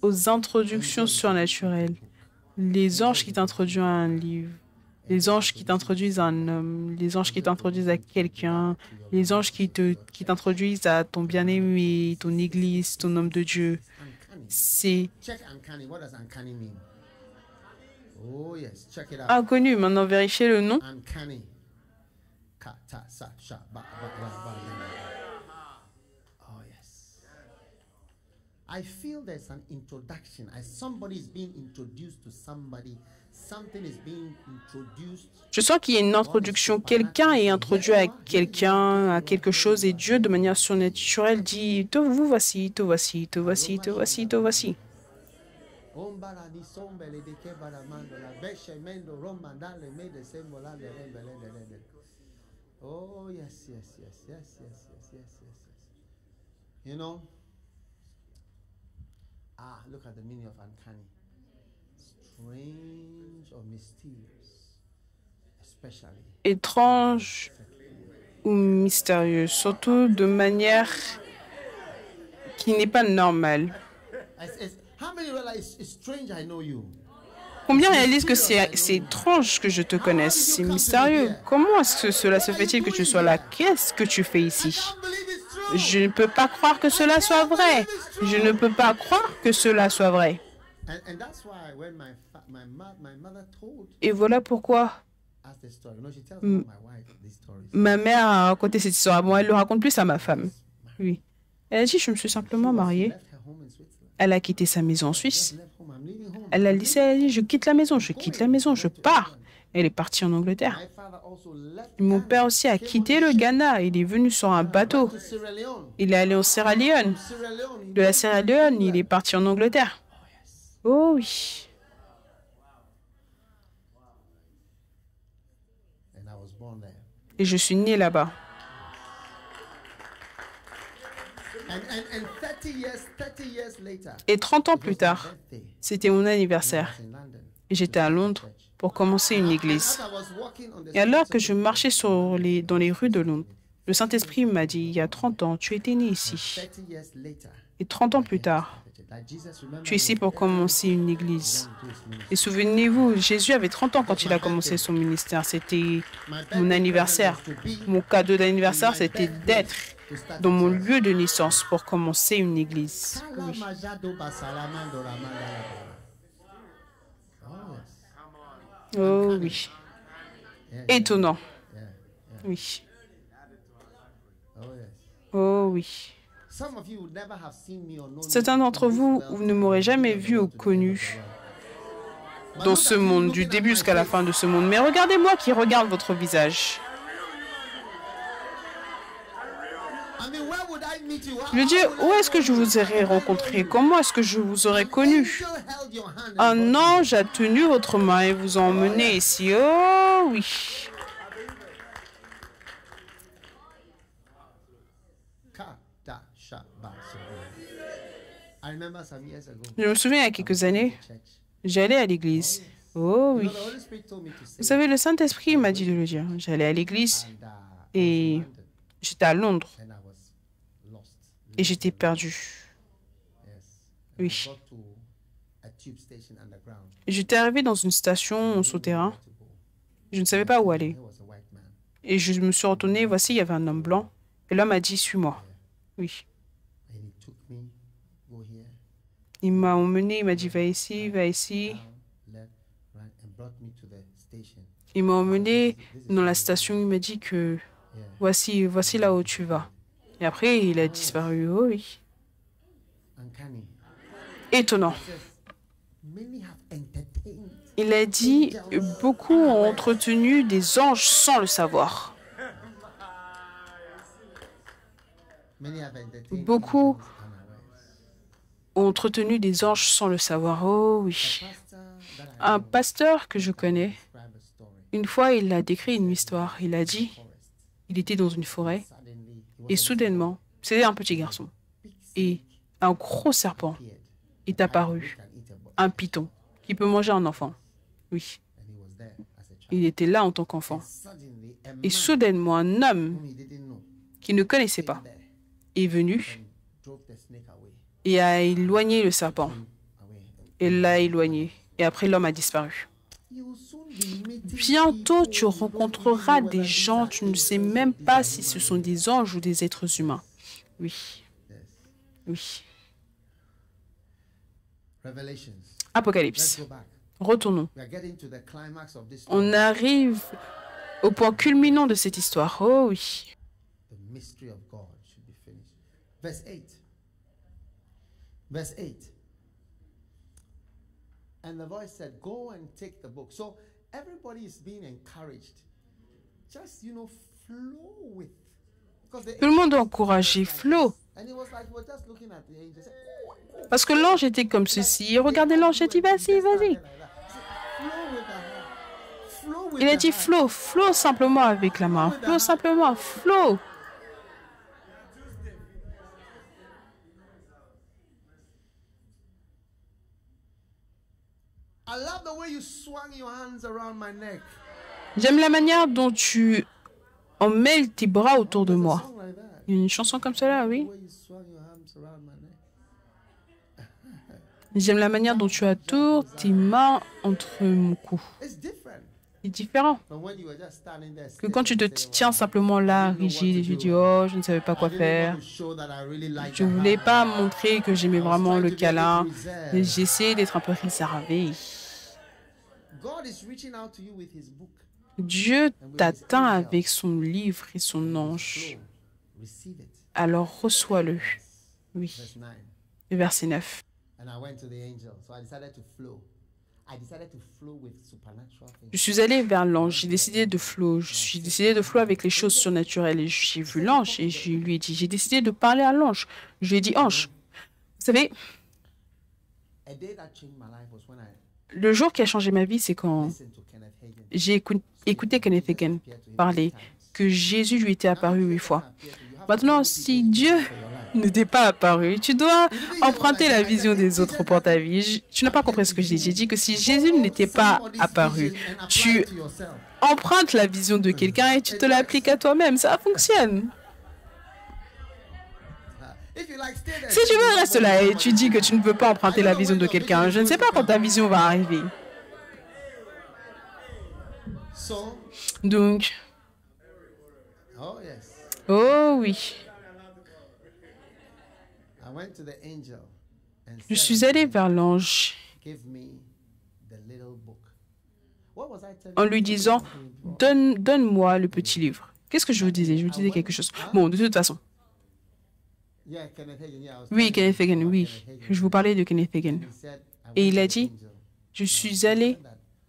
aux introductions surnaturelles. Les anges qui t'introduisent à un livre, les anges qui t'introduisent à un homme, les anges qui t'introduisent à quelqu'un, les anges qui t'introduisent à ton bien-aimé, ton église, ton homme de Dieu. C'est inconnu. Maintenant, vérifiez le nom. I feel there's an introduction. As somebody is being introduced to somebody, something is being introduced. Je sens qu'il y a une introduction. Quelqu'un est introduit à quelqu'un, à quelque chose, et Dieu, de manière surnaturelle, dit « Te vous voici, te voici, te voici, te voici, te voici. » Oh, yes, yes, yes, yes, yes, yes, yes, yes, yes. You know, look at the meaning of uncanny. Strange or mysterious, especially. Étrange ou mystérieux, surtout de manière qui n'est pas normale. How many realize it's strange I know you? Combien réalisent que c'est étrange que je te connaisse, c'est mystérieux. Comment est-ce que cela se fait-il que tu sois là? Qu'est-ce que tu fais ici? Je ne peux pas croire que cela soit vrai. Je ne peux pas croire que cela soit vrai. Et voilà pourquoi ma mère a raconté cette histoire. Bon, elle le raconte plus à ma femme. Oui. Elle a dit, je me suis simplement mariée. Elle a quitté sa maison en Suisse. Elle a dit, je quitte la maison, je pars. Elle est partie en Angleterre. Mon père aussi a quitté le Ghana. Il est venu sur un bateau. Il est allé en Sierra Leone. De la Sierra Leone, il est parti en Angleterre. Oh oui. Et je suis née là-bas. Et 30 ans plus tard, c'était mon anniversaire. Et j'étais à Londres pour commencer une église. Et alors que je marchais dans les rues de Londres, le Saint-Esprit m'a dit, il y a 30 ans, tu étais né ici. Et 30 ans plus tard, tu es ici pour commencer une église. Et souvenez-vous, Jésus avait 30 ans quand il a commencé son ministère. C'était mon anniversaire. Mon cadeau d'anniversaire, c'était d'être dans mon lieu de naissance pour commencer une église. Oui. Oh oui. Étonnant. Oui. Oh oui. Certains d'entre vous ne m'auraient jamais vu ou connu dans ce monde, du début jusqu'à la fin de ce monde. Mais regardez-moi qui regarde votre visage. Je dis, où est-ce que je vous aurais rencontré? Comment est-ce que je vous aurais connu? Un ange a tenu votre main et vous a emmené ici. Oh oui. Je me souviens, il y a quelques années, j'allais à l'église. Oh oui. Vous savez, le Saint-Esprit m'a dit de le dire. J'allais à l'église et j'étais à Londres. Et j'étais perdu. Oui. J'étais arrivé dans une station souterrain. Je ne savais pas où aller. Et je me suis retourné. Voici, il y avait un homme blanc. Et l'homme m'a dit, suis-moi. Oui. Il m'a emmené, il m'a dit, va ici, va ici. Il m'a emmené dans la station, il m'a dit que voici là où tu vas. Et après, il a disparu. Oh oui. Étonnant. Il a dit, beaucoup ont entretenu des anges sans le savoir. Beaucoup ont entretenu des anges sans le savoir. Oh oui. Un pasteur que je connais, une fois, il a décrit une histoire. Il a dit, il était dans une forêt et soudainement, c'était un petit garçon. Et un gros serpent est apparu, un python qui peut manger un enfant. Oui. Il était là en tant qu'enfant. Et soudainement, un homme qu'il ne connaissait pas est venu et a éloigné le serpent. Et l'a éloigné. Et après, l'homme a disparu. Bientôt, tu rencontreras des gens, tu ne sais même pas si ce sont des anges ou des êtres humains. Oui. Oui. Apocalypse. Retournons. On arrive au point culminant de cette histoire. Oh oui. Verse 8. And the voice said, go and take the book. So everybody is being encouraged. Just, flow with. Tout le monde est encouragé. Flow Parce que l'ange était comme ceci. Regardez l'ange, il a dit, vas-y, vas-y. Il a dit, flow, flow simplement avec la main. Flow simplement, flow. J'aime la manière dont tu emmêles tes bras autour de moi. Il y a une chanson comme cela, oui. J'aime la manière dont tu attournes tes mains entre mon cou. C'est différent que quand tu te tiens simplement là, rigide, et tu dis, oh, je ne savais pas quoi faire. Je ne voulais pas montrer que j'aimais vraiment le câlin. J'essaie d'être un peu réservé. Dieu t'atteint avec son livre et son ange. Alors reçois-le. Oui. Verset 9. Je suis allé vers l'ange, j'ai décidé de flow. J'ai décidé de flow avec les choses surnaturelles. Et j'ai vu l'ange et je lui ai dit, j'ai décidé de parler à l'ange. Je lui ai dit, ange, vous savez, le jour qui a changé ma vie, c'est quand j'ai écouté Kenneth Hagin parler, que Jésus lui était apparu 8 fois. Maintenant, si Dieu ne t'est pas apparu, tu dois emprunter la vision des autres pour ta vie. Tu n'as pas compris ce que j'ai dit. J'ai dit que si Jésus n'était pas apparu, tu empruntes la vision de quelqu'un et tu te l'appliques à toi-même. Ça fonctionne. Si tu veux, reste là et tu dis que tu ne peux pas emprunter la vision de quelqu'un. Je ne sais pas quand ta vision va arriver. Donc, oh oui. Je suis allé vers l'ange en lui disant, donne-moi le petit livre. Qu'est-ce que je vous disais? Je vous disais quelque chose. Bon, de toute façon. Oui, Kenneth Hagin, oui. Je vous parlais de Kenneth Hagin. Et il a dit, je suis allé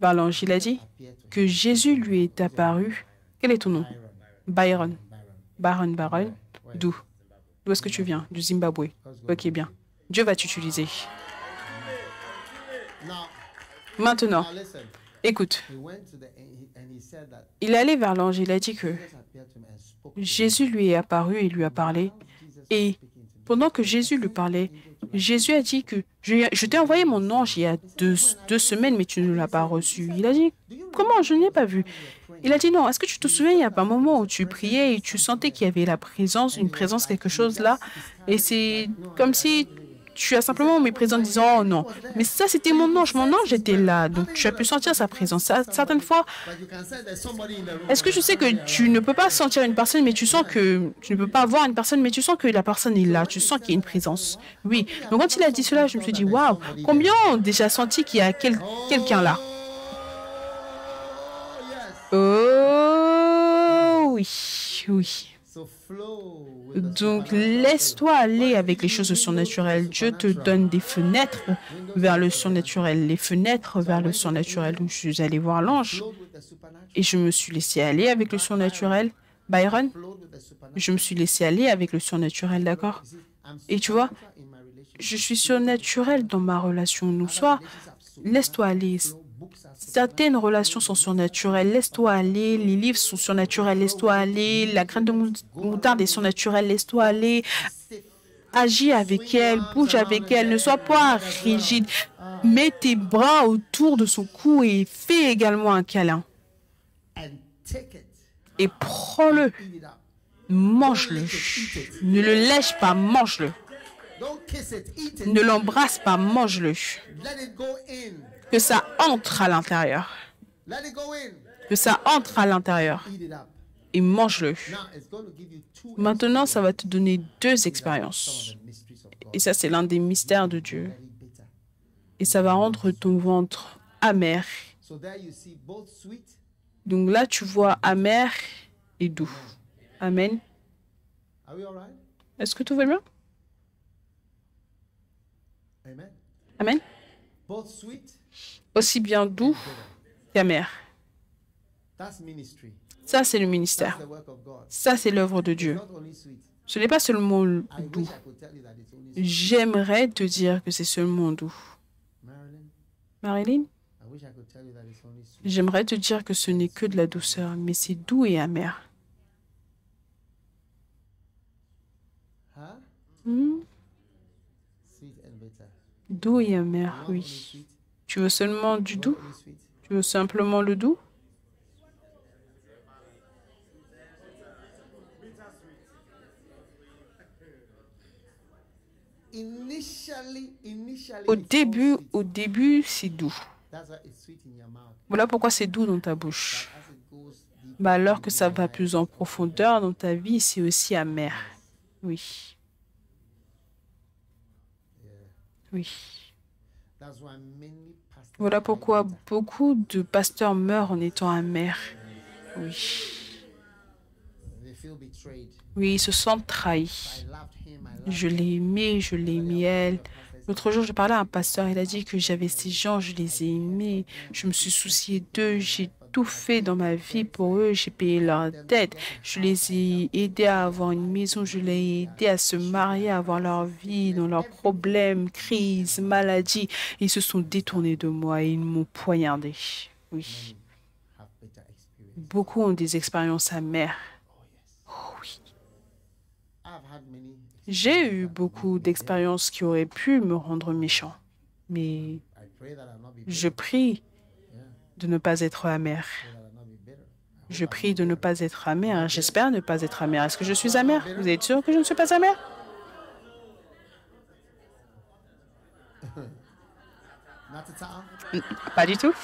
vers l'ange. Il a dit que Jésus lui est apparu. Quel est ton nom? Byron. Byron. D'où? D'où est-ce que tu viens? Du Zimbabwe. Ok, bien. Dieu va t'utiliser. Maintenant, écoute. Il est allé vers l'ange. Il a dit que Jésus lui est apparu et lui a parlé. Et pendant que Jésus lui parlait, Jésus a dit que je t'ai envoyé mon ange il y a deux semaines, mais tu ne l'as pas reçu. Il a dit, comment? Je ne l'ai pas vu. Il a dit, non, est-ce que tu te souviens, il y a un moment où tu priais et tu sentais qu'il y avait la présence, une présence, quelque chose là, et c'est comme si tu as simplement méprisé en disant, oh non, mais ça c'était mon ange était là, donc tu as pu sentir sa présence. Certaines fois, est-ce que tu sais que tu ne peux pas sentir une personne, mais tu sens que tu ne peux pas voir une personne, mais tu sens que la personne est là, tu sens qu'il y a une présence. Oui, donc quand il a dit cela, je me suis dit, waouh, combien ont déjà senti qu'il y a quelqu'un là? Oh oui, oui. Donc, laisse-toi aller avec les choses surnaturelles. Dieu te donne des fenêtres vers le surnaturel, les fenêtres vers le surnaturel. Donc, je suis allé voir l'ange et je me suis laissé aller avec le surnaturel. Byron, je me suis laissé aller avec le surnaturel, d'accord? Et tu vois, je suis surnaturel dans ma relation. Donc, soit laisse-toi aller. Certaines relations sont surnaturelles. Laisse-toi aller. Les livres sont surnaturels. Laisse-toi aller. La graine de moutarde est surnaturelle. Laisse-toi aller. Agis avec elle. Bouge avec elle. Ne sois pas rigide. Mets tes bras autour de son cou et fais également un câlin. Et prends-le. Mange-le. Ne le lèche pas. Mange-le. Ne l'embrasse pas. Mange-le. Que ça entre à l'intérieur. Que ça entre à l'intérieur. Et mange-le. Maintenant, ça va te donner 2 expériences. Et ça, c'est l'un des mystères de Dieu. Et ça va rendre ton ventre amer. Donc là, tu vois amer et doux. Amen. Est-ce que tout va bien? Amen. Aussi bien doux qu'amer. Ça, c'est le ministère. Ça, c'est l'œuvre de Dieu. Ce n'est pas seulement I doux. wish I could tell you that it's only sweet. J'aimerais te dire que c'est seulement doux. Marilyn, Marilyn, I wish I could tell you that it's only sweet. j'aimerais te dire que ce n'est que de la douceur, mais c'est doux et amer. Huh? Hmm? Sweet and bitter. Doux et amer, You want only oui. sweet? Tu veux seulement du You doux? want only sweet? Tu veux simplement le doux? Initially, Au it's all sweet. début, c'est doux. That's why it's sweet in your mouth. Voilà pourquoi c'est doux dans ta bouche. As it goes deep, Bah alors que ça va plus en profondeur dans ta vie, c'est aussi amer. Oui. Oui. that's why many pastors Voilà die pourquoi bitter. beaucoup de pasteurs meurent en étant amers. Oui. They feel betrayed. Oui, ils se sentent trahis. I loved him. I loved Je l'ai aimé elle. L'autre jour, je parlais à un pasteur, il a dit que j'avais ces gens, je les ai aimés, je me suis soucié d'eux, j'ai tout fait dans ma vie pour eux, j'ai payé leur dette, je les ai aidés à avoir une maison, je les ai aidés à se marier, à avoir leur vie, dans leurs problèmes, crises, maladies. Ils se sont détournés de moi et ils m'ont poignardé. Oui. have bitter experience. Beaucoup ont des expériences amères. Oh oui. I've had many. J'ai eu beaucoup d'expériences qui auraient pu me rendre méchant, mais I pray that I'll not be bitter. je prie de ne pas être amer. That I'll not be bitter. Je prie de ne pas être amer. J'espère ne pas être amer. Est-ce que je suis amer? Vous êtes sûr que je ne suis pas amer? Not at all. Pas du tout.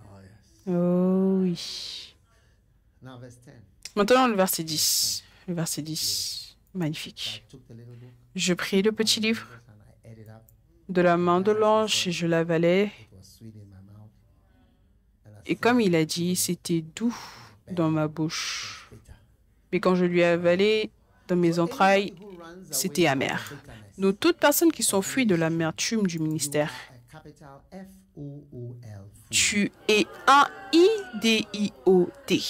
Oh yes. Oh oui. Now verse 10. Maintenant, le verset 10. Le verset 10. Magnifique. I took the little book Je pris le petit livre and I ate it up. de la main de l'ange et je l'avalai. It was sweet in my mouth. And I Et comme il a dit, c'était doux dans ma bouche. bitter. Mais quand je lui ai avalé dans mes entrailles, Who runs away c'était from amer. bitterness? Nous, toutes personnes qui s'enfuient de l'amertume du ministère, A capital F-O-O-L. tu es un I-D-I-O-T.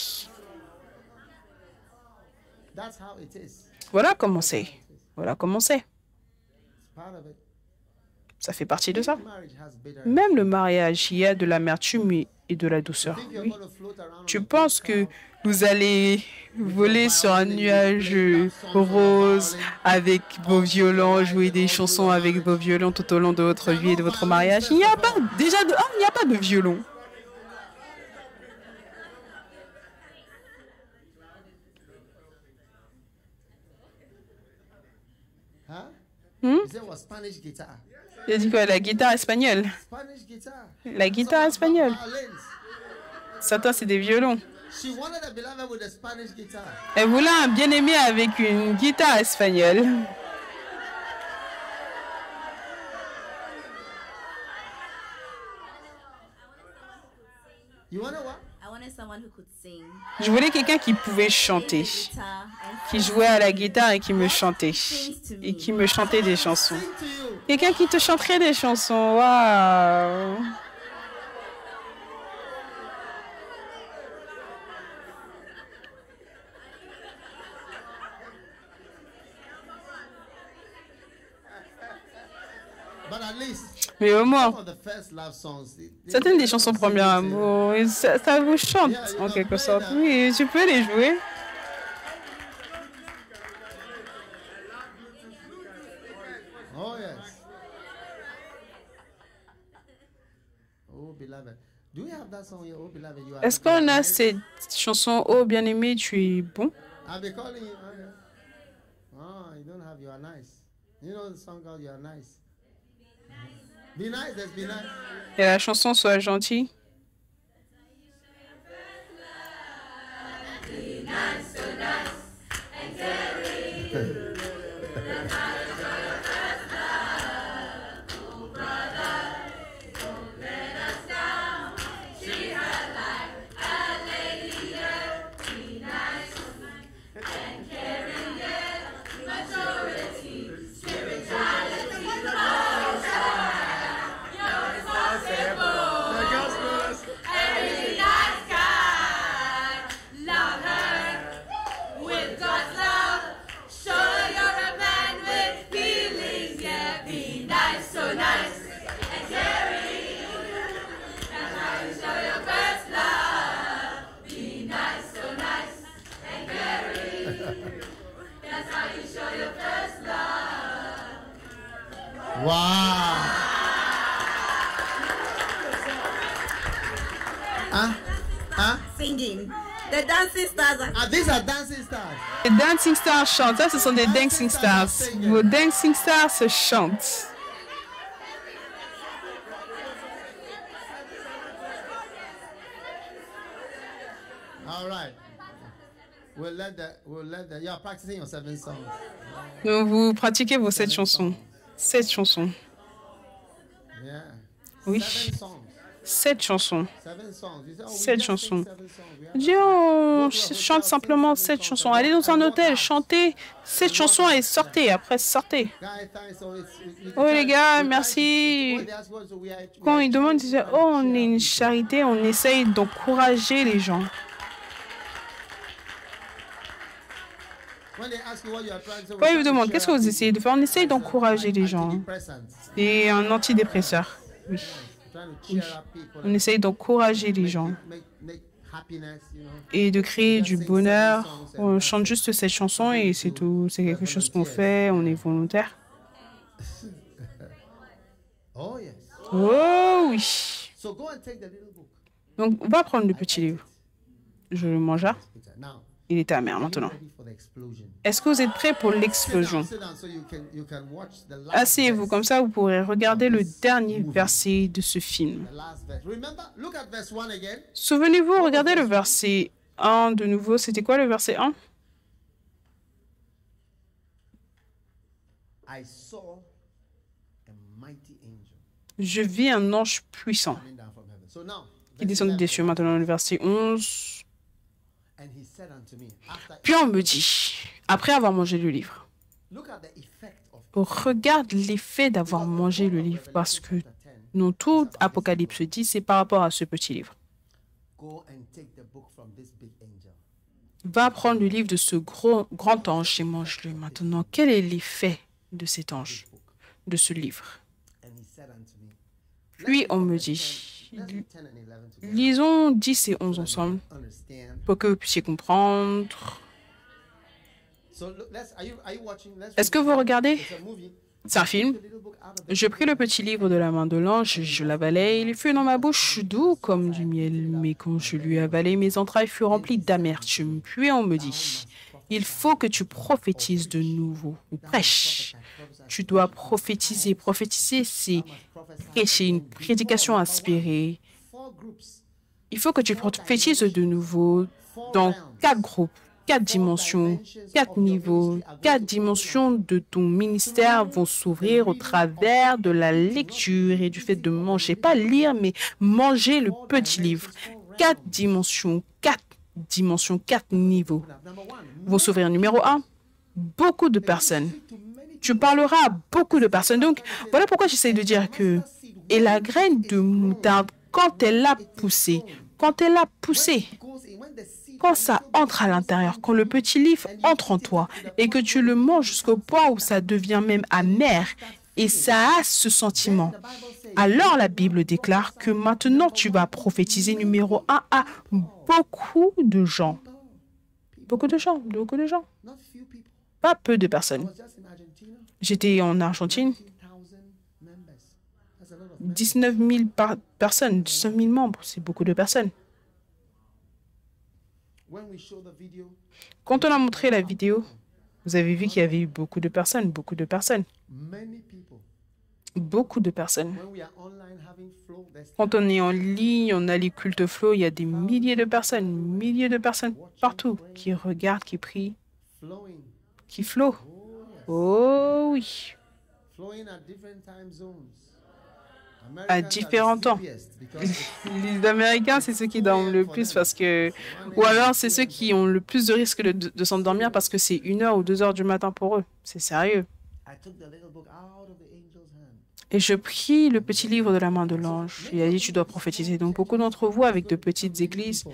That's how it is. Voilà comment c'est. Voilà comment c'est. It's part of it. Ça fait partie de ça. Marriage has bitter. Même le mariage, il y a de l'amertume et de la douceur. Think you're Oui. going to float around Tu on a penses cloud que vous allez voler sur un nuage rose avec vos violons, jouer des chansons avec vos violons tout au long de votre vie et de votre mariage? Il n'y a pas déjà de il n'y a pas de violon. Huh? Hmm? You said what? Spanish guitar. Il a dit quoi? La guitare espagnole. Spanish guitar. La guitare espagnole. Violins. Certains, c'est des violons. She wanted a beloved with a Spanish guitar. Elle voulait un bien-aimé avec une guitare espagnole. You want to what? I wanted someone who could sing, Je voulais quelqu'un qui pouvait chanter, guitar, and qui jouait à la guitare et qui me chantait, et qui me chantait des chansons. Sing to you. Quelqu'un qui te chanterait des chansons. Waouh! But at least Mais au moins, some of the first love songs. certaines des chansons premier amour, ça vous chante en quelque sorte. Oui, tu peux les jouer. Oh yes. Oh beloved. Do you have that song here? Oh beloved, you are. Est-ce qu'on a cette chanson Oh bien-aimé, tu es bon? I'll be calling you. Oh, yeah. Oh, you don't have You Are Nice. You know the song called You Are Nice. Be nice, let's be nice. Et la chanson Sois gentil. Wow. Singing. The dancing stars are These are dancing stars. Les dancing stars chantent. Ça, ce sont des dancing stars. Vos dancing stars se chantent. All right. We'll let the. You are practicing your 7 songs. Donc, vous pratiquez vos 7 chansons. 7 chansons. Yeah. Oui. 7 songs. 7 chansons. 7 songs. You say, oh, we 7 just sing chansons. 7 songs. We have- Dieu, on chante simplement 7 chansons. Allez dans un hôtel, chantez 7 chansons et sortez. Après, sortez. Guys, thanks. So Oh les gars, merci. Quand ils demandent, ils disent, oh, on est une charité, on essaye d'encourager les gens. Quand ils vous demandent, qu'est-ce que vous essayez de faire? On essaye d'encourager les gens. Et un antidépresseur. Oui. Oui. On essaye d'encourager les gens et de créer du bonheur. On chante juste cette chanson et c'est tout. C'est quelque chose qu'on fait, on est volontaire. Oh, yes. Oh oui. So go and take the little book. Donc, on va prendre le petit livre. Je le mangea. Now, Il est amer maintenant. ready for the explosion. Est-ce que vous êtes prêts pour l'explosion? Sit down so you can watch the last Asseyez-vous, verse. comme ça vous pourrez regarder le dernier verset de ce film. The last verse. Remember, look at verse 1 again. Souvenez-vous, regardez le verset 1 de nouveau. C'était quoi le verset 1? I saw a mighty angel Je vis un ange puissant coming down from heaven. So now, qui verse descendit 11, des cieux. Maintenant, le verset 11. and he said unto me, after Puis on me dit, après avoir mangé le livre, look at the effect of regarde l'effet d'avoir mangé le livre, parce que non, tout Apocalypse dit, c'est par rapport à ce petit livre. go and take the book from this big angel. Va prendre le livre de ce grand ange et mange-le. Maintenant, quel est l'effet de cet ange, de ce livre? And he said unto me, Puis on me dit, let's read 10 and 11 together. lisons 10 et 11 ensemble Understand. pour que vous puissiez comprendre. So look, are you watching? Est-ce que vous regardez? It's a movie. C'est un film. The little book out of the Je pris le petit livre de la main de l'ange, je l'avalai, il fut dans ma bouche doux comme du miel, mais quand je lui avalai, mes entrailles furent remplies d'amertume. Puis on me dit, il faut que tu prophétises de nouveau, ou prêches. Tu dois prophétiser. Prophétiser, c'est prêcher, une prédication inspirée. 4 groups. Il faut que tu prophétises de nouveau dans 4 groupes, 4 dimensions, 4 niveaux, 4 dimensions de ton ministère vont s'ouvrir au travers de la lecture et du fait de manger. Pas lire, mais manger le petit livre. 4 dimensions, 4 niveaux Number 1, vont s'ouvrir. Numéro 1, beaucoup de personnes. Tu parleras à beaucoup de personnes. Donc, voilà pourquoi j'essaie de dire que... Et la graine de moutarde, quand elle a poussé, quand goes in when the seed quand ça entre à l'intérieur, quand le petit livre entre en toi et que tu le manges jusqu'au point où ça devient même amer et ça a ce sentiment, alors la Bible déclare que maintenant tu vas prophétiser numéro 1 à beaucoup de gens. Beaucoup de gens. not few people. Pas peu de I personnes. was just in Argentina. J'étais en Argentine, 15,000 members. That's a lot of members. 19 000 personnes, 19 000 membres, c'est beaucoup de personnes. When we show the video, Quand on a montré la vidéo, vous avez vu qu'il y avait eu beaucoup de personnes. many people. Beaucoup de personnes. When we are online having flow, there's Quand on est en ligne, on a les cultes flow, il y a des milliers de personnes partout qui regardent, qui prient, flowing. qui flow. Oh oui, Flowing at different time zones. à Americans are the différents temps. sleepiest because Les Américains, c'est ceux qui dorment le plus parce que... Ou alors, c'est ceux qui ont le plus de risque de s'endormir parce que c'est 1h ou 2h du matin pour eux. C'est sérieux. I took the little book out of the angel's hand. Et je pris le petit livre de la main de l'ange. Il a dit, tu dois prophétiser. Donc, beaucoup d'entre vous, avec de petites églises,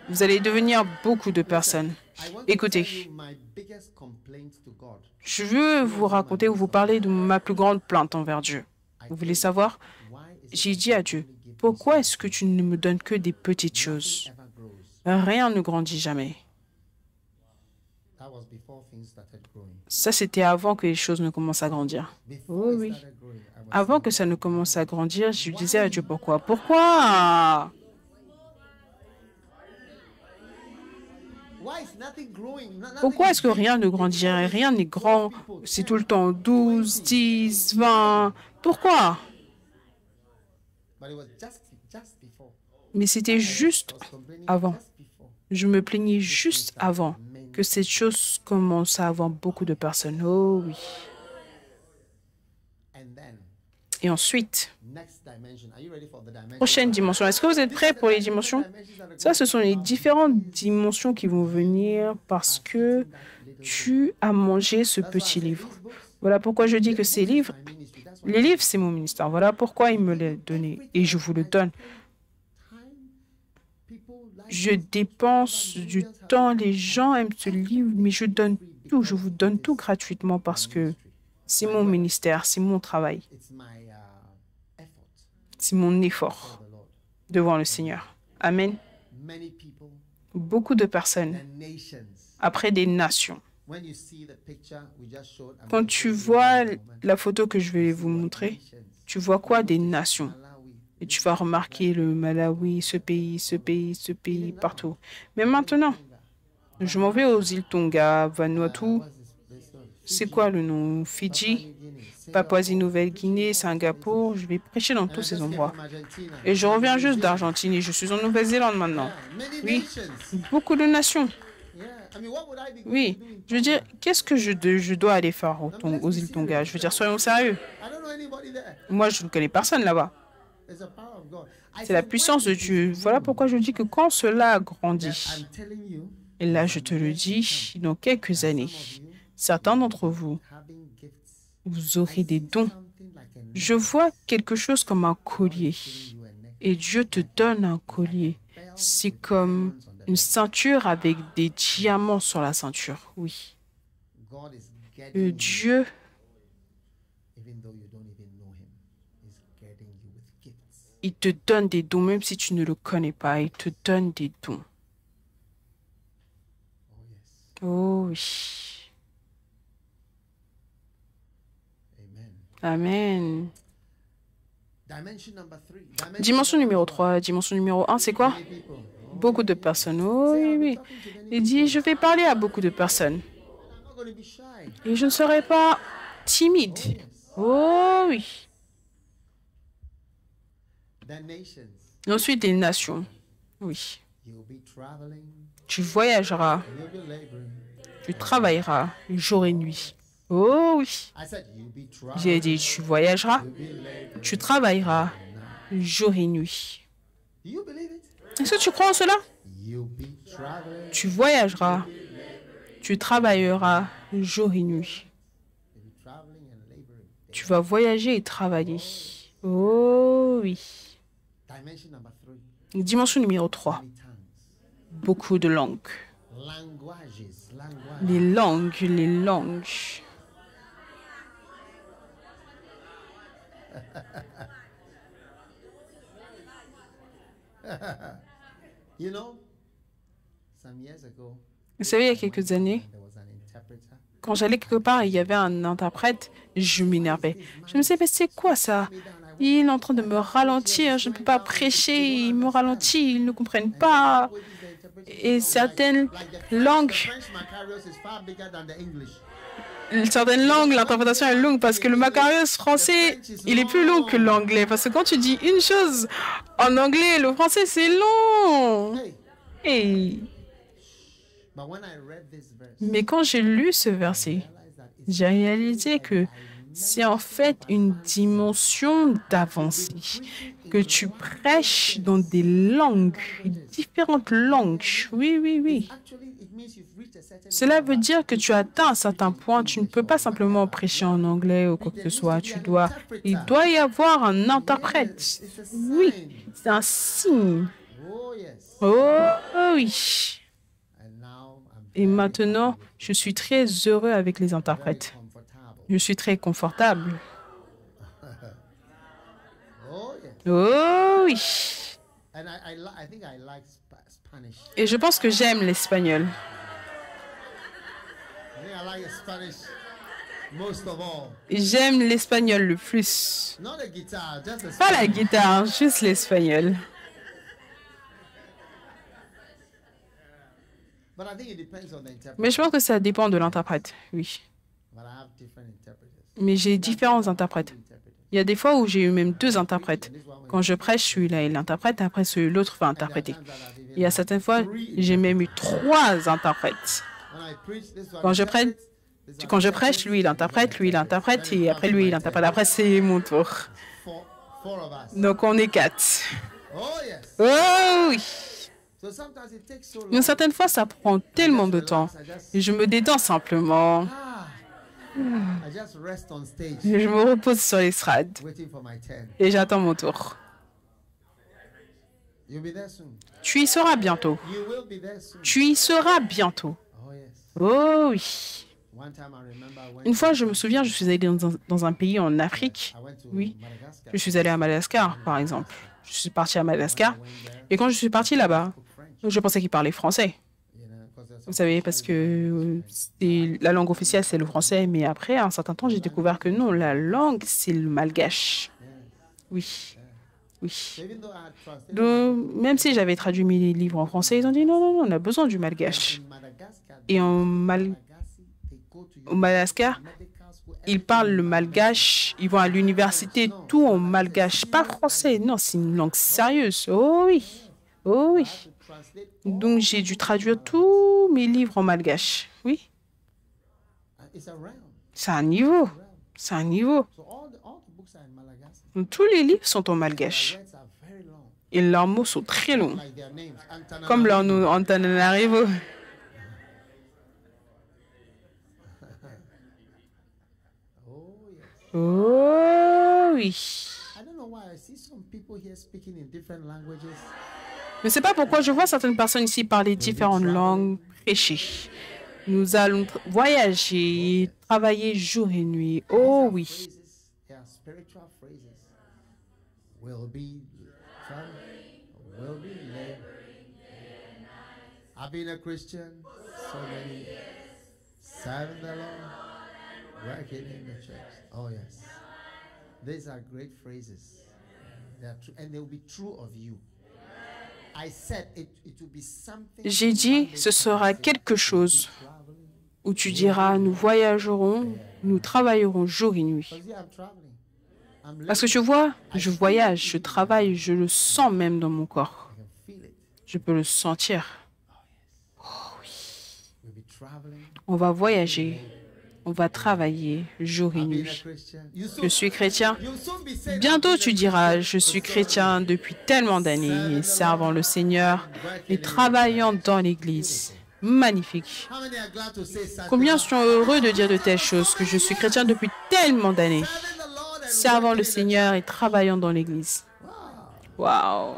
vous allez devenir beaucoup de personnes. I want to Écoutez, tell you my biggest complaint to God. je veux vous raconter ou vous parler de ma plus grande plainte envers Dieu. Vous voulez savoir? Why is J'ai dit à Dieu, pourquoi est-ce que tu ne me donnes que des petites choses? ever grows? Rien ne grandit jamais. That was before things started growing. Ça, c'était avant que les choses ne commencent à grandir. Before Oh it oui. started growing, Avant que ça ne commence à grandir, je disais à Dieu, pourquoi? Pourquoi? Pourquoi est-ce que rien ne grandit? Rien n'est grand. C'est tout le temps 12, 10, 20. Pourquoi? Mais c'était juste avant. Je me plaignais juste avant que cette chose commence à avoir beaucoup de personnes. Oh oui. Et ensuite, prochaine dimension. Est-ce que vous êtes prêts pour les dimensions? Ça, ce sont les différentes dimensions qui vont venir parce que tu as mangé ce petit livre. Voilà pourquoi je dis que ces livres, les livres, c'est mon ministère. Voilà pourquoi il me l'a donné et je vous le donne. Je dépense du temps, les gens aiment ce livre, mais je donne tout, je vous donne tout gratuitement parce que c'est mon ministère, c'est mon travail. C'est mon effort devant le Seigneur. Amen. Beaucoup de personnes, après des nations. Quand tu vois la photo que je vais vous montrer, tu vois quoi? Des nations. Et tu vas remarquer le Malawi, ce pays, partout. Mais maintenant, je m'en vais aux îles Tonga, Vanuatu. C'est quoi le nom? Fidji, Papouasie-Nouvelle-Guinée, Singapour. Je vais prêcher dans tous ces endroits. Et je reviens juste d'Argentine et je suis en Nouvelle-Zélande maintenant. Oui, beaucoup de nations. Oui, je veux dire, qu'est-ce que je dois aller faire aux îles Tonga? Je veux dire, soyons sérieux. Moi, je ne connais personne là-bas. C'est la puissance de Dieu. Voilà pourquoi je dis que quand cela grandit, et là je te le dis, dans quelques années, certains d'entre vous, vous aurez des dons. Je vois quelque chose comme un collier. Et Dieu te donne un collier. C'est comme une ceinture avec des diamants sur la ceinture. Oui. Dieu, il te donne des dons, même si tu ne le connais pas. Il te donne des dons. Oh oui. Amen. Dimension numéro 3. Dimension numéro 1, c'est quoi? Beaucoup de personnes. Oh oui, oui. Il dit, je vais parler à beaucoup de personnes. Et je ne serai pas timide. Oh oui. Ensuite, les nations. Oui. Tu voyageras. Tu travailleras jour et nuit. Oh oui. J'ai dit, tu voyageras. Tu travailleras jour et nuit. Est-ce que tu crois en cela? Tu voyageras. Tu travailleras jour et nuit. Tu vas voyager et travailler. Oh oui. Dimension numéro 3. Beaucoup de langues. Les langues, les langues. Vous savez, il y a quelques années, quand j'allais quelque part et il y avait un interprète, je m'énervais. Je me disais, mais c'est quoi ça? Il est en train de me ralentir, je ne peux pas prêcher, il me ralentit, ils ne comprennent pas. Et certaines langues, l'interprétation est longue parce que le macarios français, il est plus long que l'anglais. Parce que quand tu dis une chose en anglais, le français, c'est long. Hey. Mais quand j'ai lu ce verset, j'ai réalisé que c'est en fait une dimension d'avancée, que tu prêches dans des langues, différentes langues. Oui, oui, oui. Cela veut dire que tu atteins un certain point. Tu ne peux pas simplement prêcher en anglais ou quoi que ce soit. Il doit y avoir un interprète. Oui, c'est un signe. Oh oui. Et maintenant, je suis très heureux avec les interprètes. Je suis très confortable. Oh oui. Et je pense que j'aime l'espagnol. most of all. J'aime l'espagnol le plus. Not the guitar, just the Pas la Spanish. guitare, juste l'espagnol. But I think it depends on the interpreter. Mais je pense que ça dépend de l'interprète, oui. But I have different interpreters. Mais j'ai différents interprètes. Il y a des fois où j'ai eu même 2 interprètes. Quand je prêche, celui-là il interprète, après l'autre va interpréter. Il y a certaines fois, j'ai même eu 3 interprètes. Quand je prêche, lui il interprète, et après lui il interprète. Après c'est mon tour. Four of us. Donc on est 4. Oh yes. Oh oui. So sometimes it takes so long. Une certaine fois, ça prend tellement de temps. Et je me détends simplement. I just rest on stage, Et je me repose sur l'estrade. waiting for my turn. Et j'attends mon tour. You'll be there soon. Tu y seras bientôt. You will be there soon. Tu y seras bientôt. Oh yes. Oh oui. One time I remember I went Une fois, je me souviens, je suis allée dans un pays en Afrique. I went to Oui. Madagascar. Je suis allée à Madagascar, par exemple. Je suis partie à Madagascar. Et quand je suis partie là-bas, je pensais qu'ils parlaient français. You know, 'cause there's Vous savez, parce que la langue officielle, c'est le français. Mais après, à un certain temps, j'ai découvert que non, la langue, c'est le malgache. Oui. Oui. so even though I had translated Donc, même si j'avais traduit mes livres en français, ils ont dit non, non, non, on a besoin du malgache. in Madagascar, Et Malagasy, they go to au Madagascar, medicals, ils parlent le malgache, ils vont à l'université, tout en malgache, pas français. Non, c'est une langue sérieuse. Oh oui, oh oui. to translate. Donc j'ai dû traduire tous mes livres en malgache. Oui, It's around. c'est un niveau, c'est un niveau. So all the books are in Malagasy. Donc, tous les livres sont en malgache Words are very long, et leurs mots sont très longs, like their names. Antananarivo. comme leur nom Antananarivo. Oh yes. Oh oui. I don't know why I see some people here speaking in different languages. Je ne sais pas pourquoi je vois certaines personnes ici parler différentes langues, prêcher. Nous allons voyager, travailler jour et nuit. Oh oui. Phrases, they are spiritual phrases. Will be fun, will be late. I've been a Christian so many years, serving the Lord, working in the church. Oh yes, these are great phrases. They are true, and they will be true of you. I said it will be something. J'ai dit, ce sera quelque chose où tu diras, nous voyagerons, nous travaillerons jour et nuit. Because yeah, I'm traveling. I'm Parce que living. tu vois, je voyage, je travaille, je le sens même dans mon corps. I can feel it. Je peux le sentir. We'll be traveling. On va voyager, on va travailler jour et Being a nuit. Christian. You Je suis chrétien. you'll soon be saying, Bientôt, I've tu been a diras, Christian je suis for so chrétien depuis tellement d'années, servant le Seigneur et travaillant dans l'Église. Magnifique. How many are glad to say such Combien things? sont heureux de dire de telles choses, que je suis chrétien depuis tellement d'années, Serving the Lord and servant le working in the Seigneur et travaillant dans l'Église. Wow. Waouh!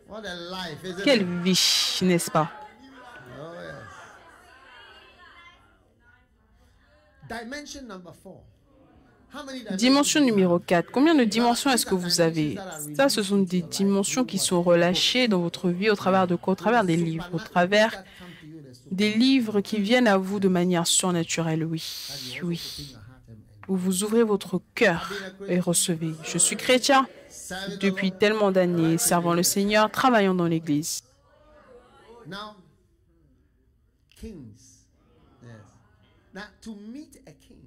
What a life, isn't Quelle it? vie, n'est-ce pas? Oh, yes. Dimension number 4. How many dimensions Dimension do you numéro have? 4. Combien de dimensions est-ce que vous avez? Ça, ce sont des dimensions qui sont relâchées dans votre vie au travers de quoi? Au travers des livres, au travers That come to you, there's so des livres qui viennent à vous de manière surnaturelle, oui, oui. in your heart and Où vous ouvrez votre cœur et recevez. Je suis chrétien serving the depuis Lord. tellement d'années, servant le Seigneur, travaillant dans l'Église. Now, kings. Yes. Now, to meet a king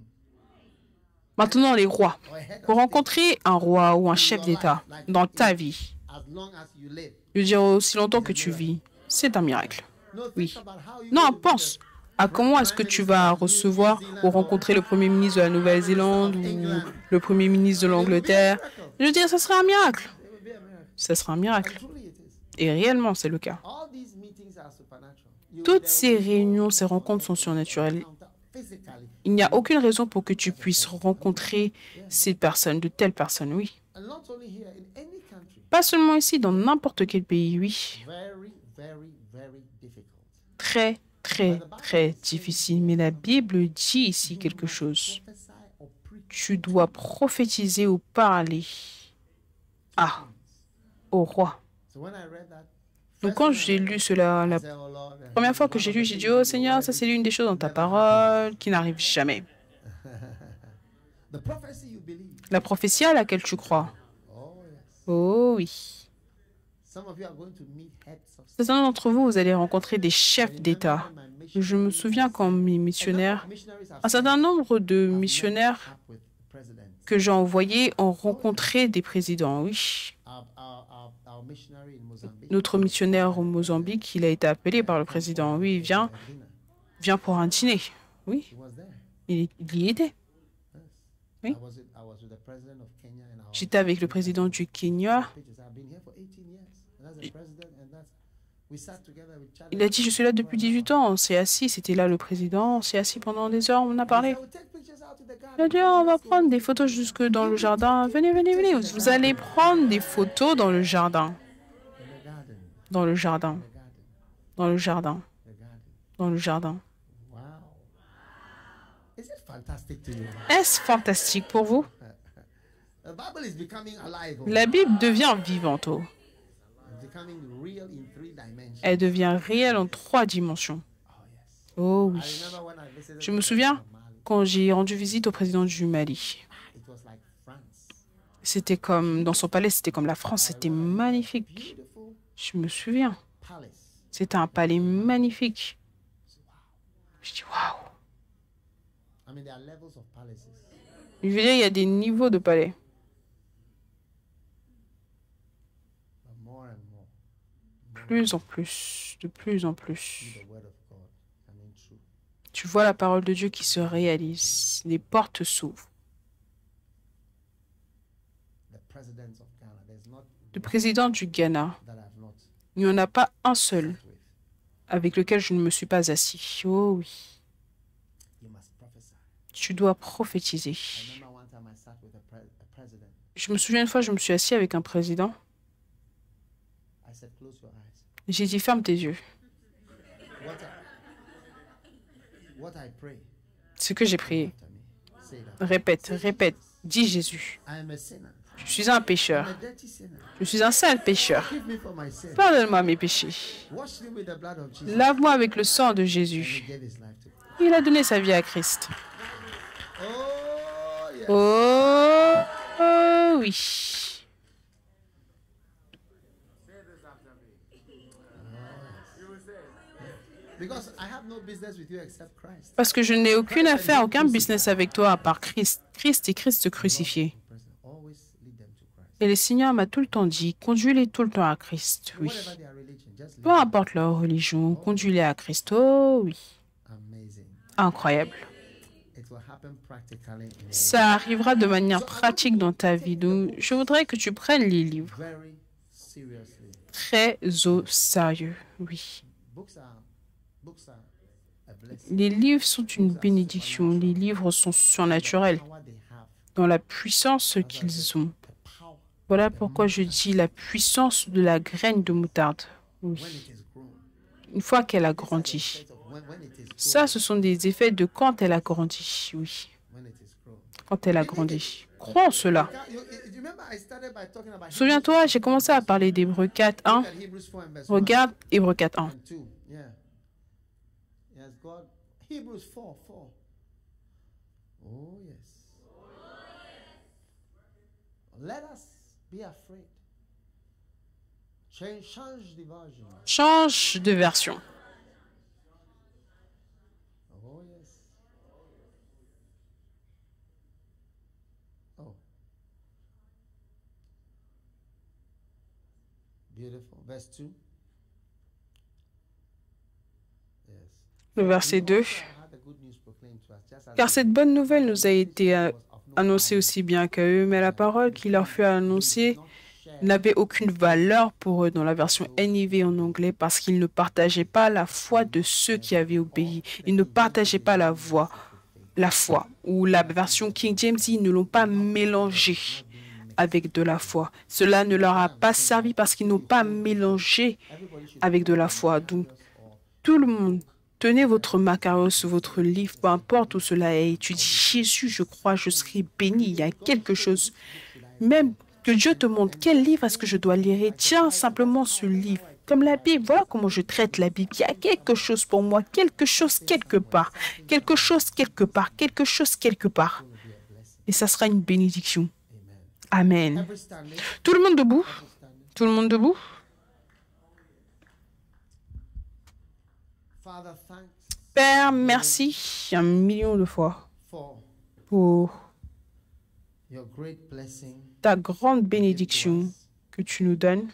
Maintenant, les rois. or a head Pour of rencontrer un roi ou un chef d'État dans ta vie, as long as you live. je veux dire aussi longtemps que tu vis, c'est un miracle. No, think Oui. about how you Non, will be pense à comment est-ce que tu vas recevoir ou rencontrer le Premier ministre de la Nouvelle-Zélande ou le Premier ministre de l'Angleterre. Je veux dire, ce serait un miracle. It will be a miracle. Ce sera un miracle. Truly it is. Et réellement, c'est le cas. All these meetings are supernatural. You Toutes ces réunions, ces rencontres sont surnaturelles. encounter physically. Il n'y a aucune raison pour que tu puisses rencontrer ces personnes, de telles personnes, oui. And not only here, in any country. Pas seulement ici, dans n'importe quel pays, oui. Very, very, very difficult. Très, très, très difficile. Mais la Bible dit ici quelque chose. Prophesy or preach. Tu dois prophétiser ou parler au roi. So when I read that Donc quand j'ai lu cela, la première fois que j'ai lu, j'ai dit, oh Seigneur, ça c'est l'une des choses dans ta parole qui n'arrive jamais. La prophétie à laquelle tu crois. Oh oui. Certains d'entre vous, vous allez rencontrer des chefs d'État. Je me souviens quand mes missionnaires, un certain nombre de missionnaires que j'ai envoyés ont rencontré des présidents, oui. Notre missionnaire au Mozambique, il a été appelé par le président. Oui, viens pour un dîner. Oui, il y était. Oui. J'étais avec le président du Kenya. Il a dit, je suis là depuis 18 ans. On s'est assis, c'était là le président. On s'est assis pendant des heures, on a parlé. Il a dit, on va prendre des photos jusque dans le jardin. Venez, venez, venez. Vous allez prendre des photos dans le jardin. Dans le jardin. Dans le jardin. Dans le jardin. Est-ce fantastique pour vous? La Bible devient vivante. Elle devient réelle en 3 dimensions. Oh oui. Je me souviens quand j'ai rendu visite au président du Mali. C'était comme, dans son palais, c'était comme la France, c'était magnifique. Je me souviens. C'était un palais magnifique. Je dis, waouh. Je veux dire, il y a des niveaux de palais. Plus en plus, de plus en plus. Tu vois la parole de Dieu qui se réalise. Les portes s'ouvrent. Le président du Ghana, il n'y en a pas un seul avec lequel je ne me suis pas assis. Oh oui. Tu dois prophétiser. Je me souviens une fois, je me suis assis avec un président. J'ai dit, ferme tes yeux. Ce que j'ai prié. Répète, répète. Dis Jésus. Je suis un pécheur. Je suis un sale pécheur. Pardonne-moi mes péchés. Lave-moi avec le sang de Jésus. Il a donné sa vie à Christ. Oh, oh oui. Parce que je n'ai aucune affaire, aucun business avec toi à part Christ. Christ et Christ crucifié. Et le Seigneur m'a tout le temps dit, conduis-les tout le temps à Christ, oui. Peu importe leur religion, conduis-les à Christ, oh oui. Incroyable. Ça arrivera de manière pratique dans ta vie. Donc, je voudrais que tu prennes les livres très au sérieux, oui. Les livres sont une bénédiction. Les livres sont surnaturels dans la puissance qu'ils ont. Voilà pourquoi je dis la puissance de la graine de moutarde. Oui. Une fois qu'elle a grandi. Ça, ce sont des effets de quand elle a grandi. Oui. Quand elle a grandi. Crois en cela. Souviens-toi, j'ai commencé à parler d'Hébreux 4:1. Regarde Hébreux 4:1. Hebrews 4:4. Oh yes. Let us be afraid. Change de version. Oh yes. Oh. Beautiful. Verse 2. Le verset 2. Car cette bonne nouvelle nous a été annoncée aussi bien qu'à eux, mais la parole qui leur fut annoncée n'avait aucune valeur pour eux dans la version NIV en anglais parce qu'ils ne partageaient pas la foi de ceux qui avaient obéi. Ils ne partageaient pas la foi. Ou la version King James, ils ne l'ont pas mélangée avec de la foi. Cela ne leur a pas servi parce qu'ils n'ont pas mélangé avec de la foi. Donc, tout le monde, tenez votre Macarios, votre livre, peu importe où cela est, et tu dis, Jésus, je crois, je serai béni. Il y a quelque chose. Même que Dieu te montre quel livre est-ce que je dois lire. Et tiens simplement ce livre. comme la Bible. Voilà comment je traite la Bible. Il y a quelque chose pour moi, quelque chose quelque part, quelque chose quelque part, quelque chose quelque part. Et ça sera une bénédiction. Amen. Tout le monde debout. Tout le monde debout. Père, merci 1 million de fois pour ta grande bénédiction que tu nous donnes.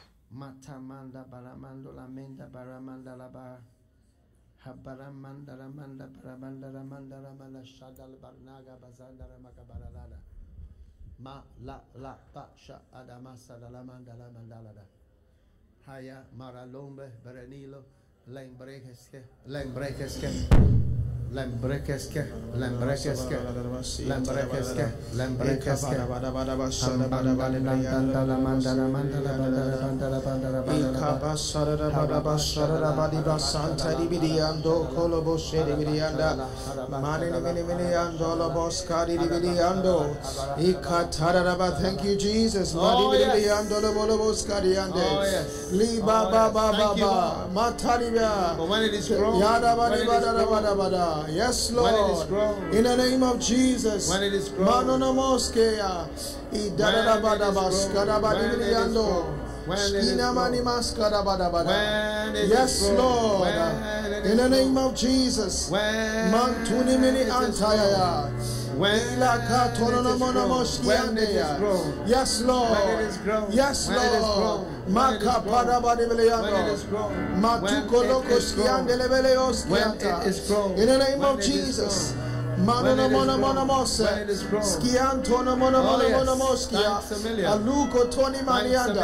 Lembrekeske, lembrekeske, lembrekeske, lembrekeske. Thank you, Jesus. Yes, Lord. In the name of Jesus. When it is grown. When yes, Lord. In the name of Jesus. Mantuni mini antaya. When it is grown. Yes, Lord. When it is grown. Yes, When it is Lord. grown. Makapada badibeliando. When it is grown. In the name of Jesus. Manona mona mona mose. Skiantona mona mona mona moskia. Aluko Tony Manianda.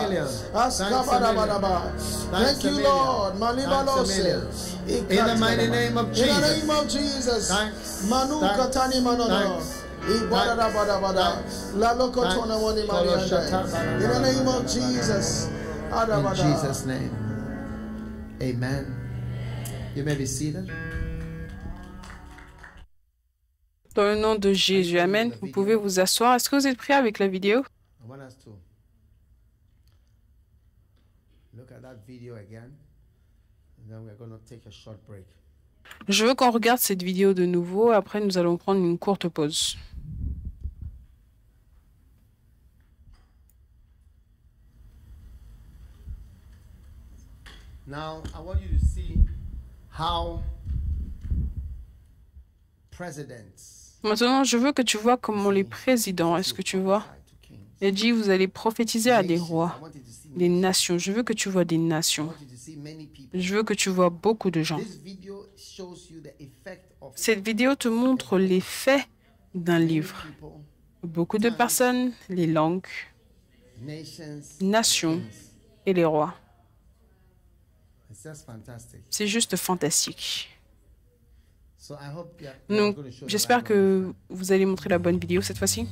Askabada badaba. Thank you, Lord. Malibalose. In the mighty name of Jesus. In the name of Jesus. Manu Katani Manono. In the name of Jesus. In Jesus' name. Amen. You may be seated. Dans le nom de Jésus, Amen. Vous pouvez vous asseoir. Est-ce que vous êtes prêts avec la vidéo? Je veux qu'on regarde cette vidéo de nouveau. Après, nous allons prendre une courte pause. Now, I want you to see how presidents. Maintenant, je veux que tu vois comment les présidents, est-ce que tu vois? Il dit, vous allez prophétiser à des rois, des nations. Je veux que tu vois des nations. Je veux que tu vois beaucoup de gens. Cette vidéo te montre l'effet d'un livre. Beaucoup de personnes, les langues, nations et les rois. C'est juste fantastique. Donc, j'espère que vous allez montrer la bonne vidéo cette fois-ci.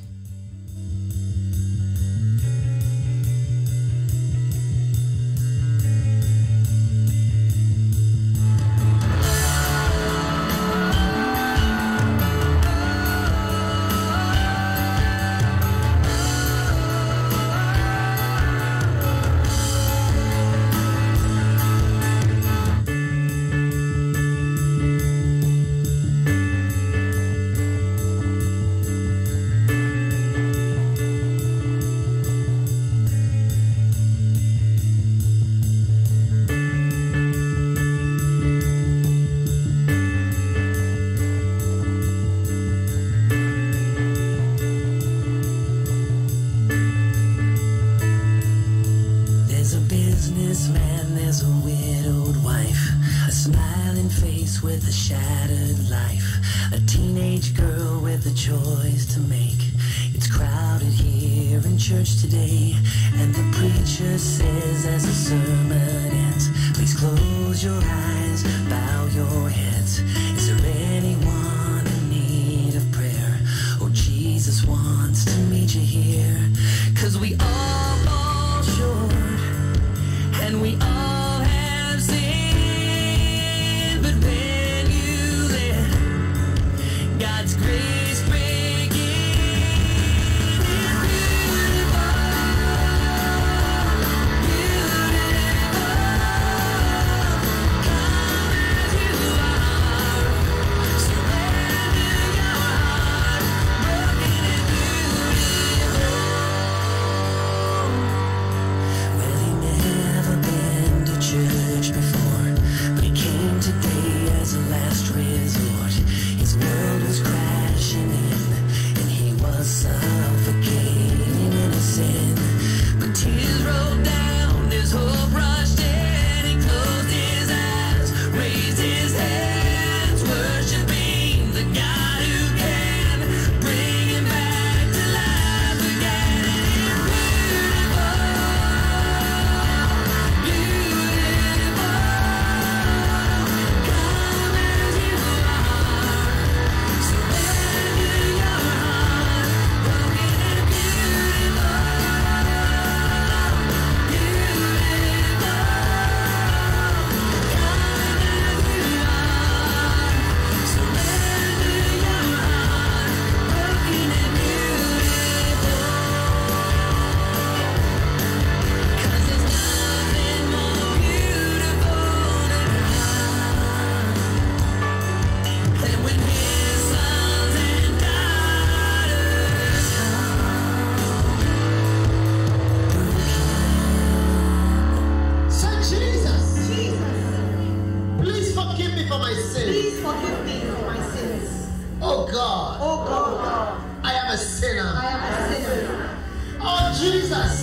Jesus,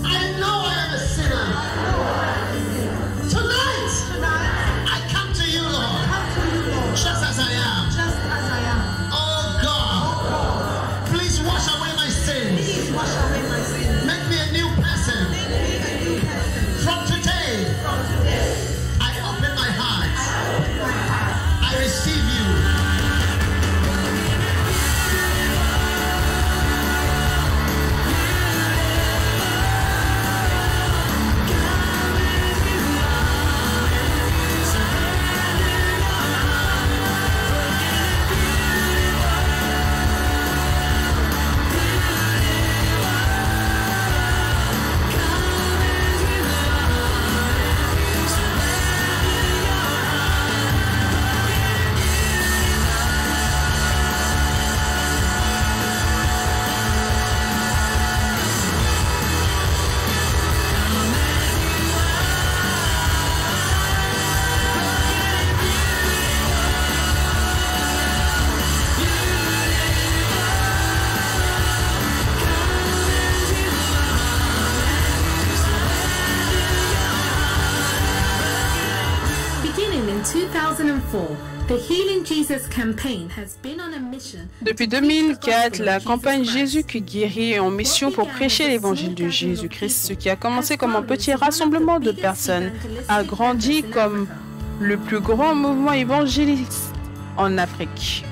I know I am a sinner. Tonight, I come to you, Lord, just as I am. Oh God, please wash away my sins. Make me a new person. From today, I open my heart. I receive you. Depuis 2004, la campagne Jésus qui guérit est en mission pour prêcher l'évangile de Jésus-Christ. Ce qui a commencé comme un petit rassemblement de personnes a grandi comme le plus grand mouvement évangéliste en Afrique.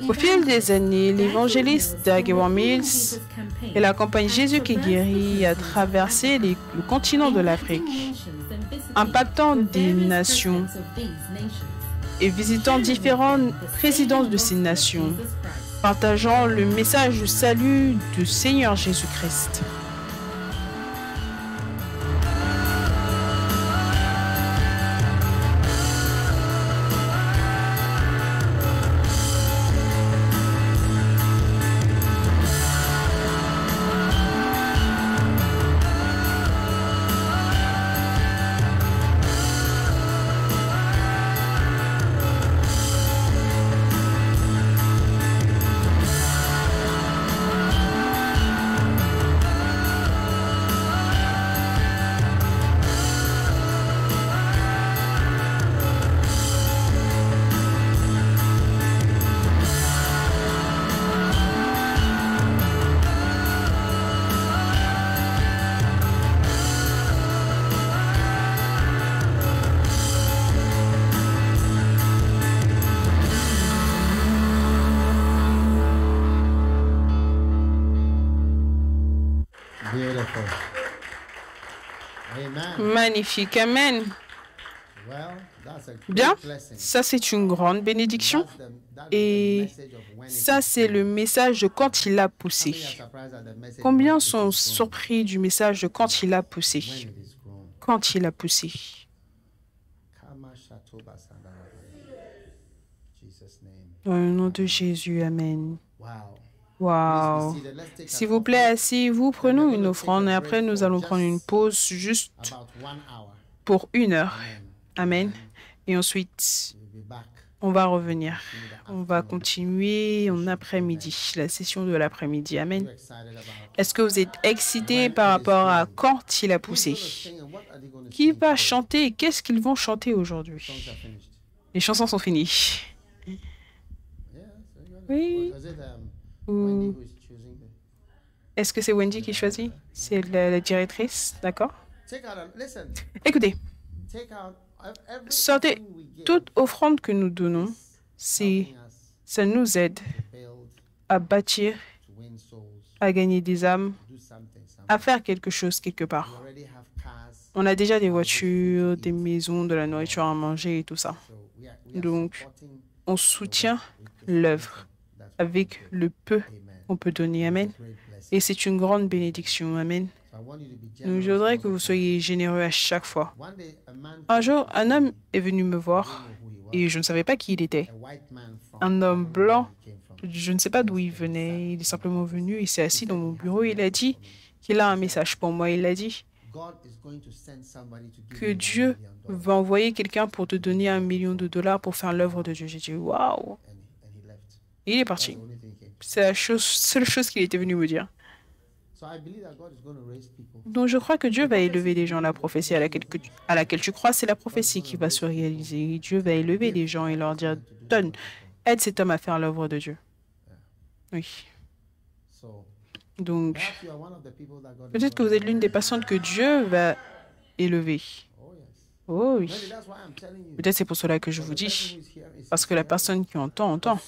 Au fil des années, l'évangéliste Dag Mills et la campagne Jésus qui guérit a traversé le continent de l'Afrique, impactant des nations et visitant différentes présidences de ces nations, partageant le message du salut du Seigneur Jésus-Christ. Magnifique, amen. Bien, ça c'est une grande bénédiction et ça c'est le message de quand il a poussé. Combien sont surpris du message de quand il a poussé? Quand il a poussé. Dans le nom de Jésus, amen. Wow. S'il vous plaît, asseyez-vous, prenons une offrande et après nous allons prendre une pause juste pour 1 heure. Amen. Et ensuite, on va revenir. On va continuer en après-midi, la session de l'après-midi. Amen. Est-ce que vous êtes excités par rapport à quand il a poussé? Qui va chanter et qu'est-ce qu'ils vont chanter aujourd'hui? Les chansons sont finies. Oui. Ou est-ce que c'est Wendy qui choisit? C'est la directrice, d'accord? Écoutez, sortez toute offrande que nous donnons, ça nous aide à bâtir, à gagner des âmes, à faire quelque chose quelque part. On a déjà des voitures, des maisons, de la nourriture à manger et tout ça. Donc, on soutient l'œuvre avec le peu qu'on peut donner. Amen. Et c'est une grande bénédiction. Amen. Donc, je voudrais que vous soyez généreux à chaque fois. Un jour, un homme est venu me voir et je ne savais pas qui il était. Un homme blanc, je ne sais pas d'où il venait. Il est simplement venu, il s'est assis dans mon bureau et il a dit qu'il a un message pour moi. Il a dit que Dieu va envoyer quelqu'un pour te donner $1 million pour faire l'œuvre de Dieu. J'ai dit, waouh! Et il est parti. C'est la seule chose qu'il était venu me dire. Donc je crois que Dieu va élever des gens. La prophétie à laquelle tu crois, c'est la prophétie qui va se réaliser. Dieu va élever des gens et leur dire, donne, aide cet homme à faire l'œuvre de Dieu. Oui. Donc, peut-être que vous êtes l'une des personnes que Dieu va élever. Oh oui. Peut-être c'est pour cela que je vous dis. Parce que la personne qui entend, entend.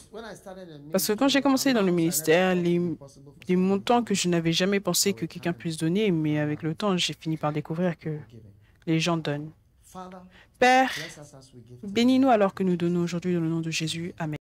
Parce que quand j'ai commencé dans le ministère, les montants que je n'avais jamais pensé que quelqu'un puisse donner, mais avec le temps, j'ai fini par découvrir que les gens donnent. Père, bénis-nous alors que nous donnons aujourd'hui dans le nom de Jésus. Amen.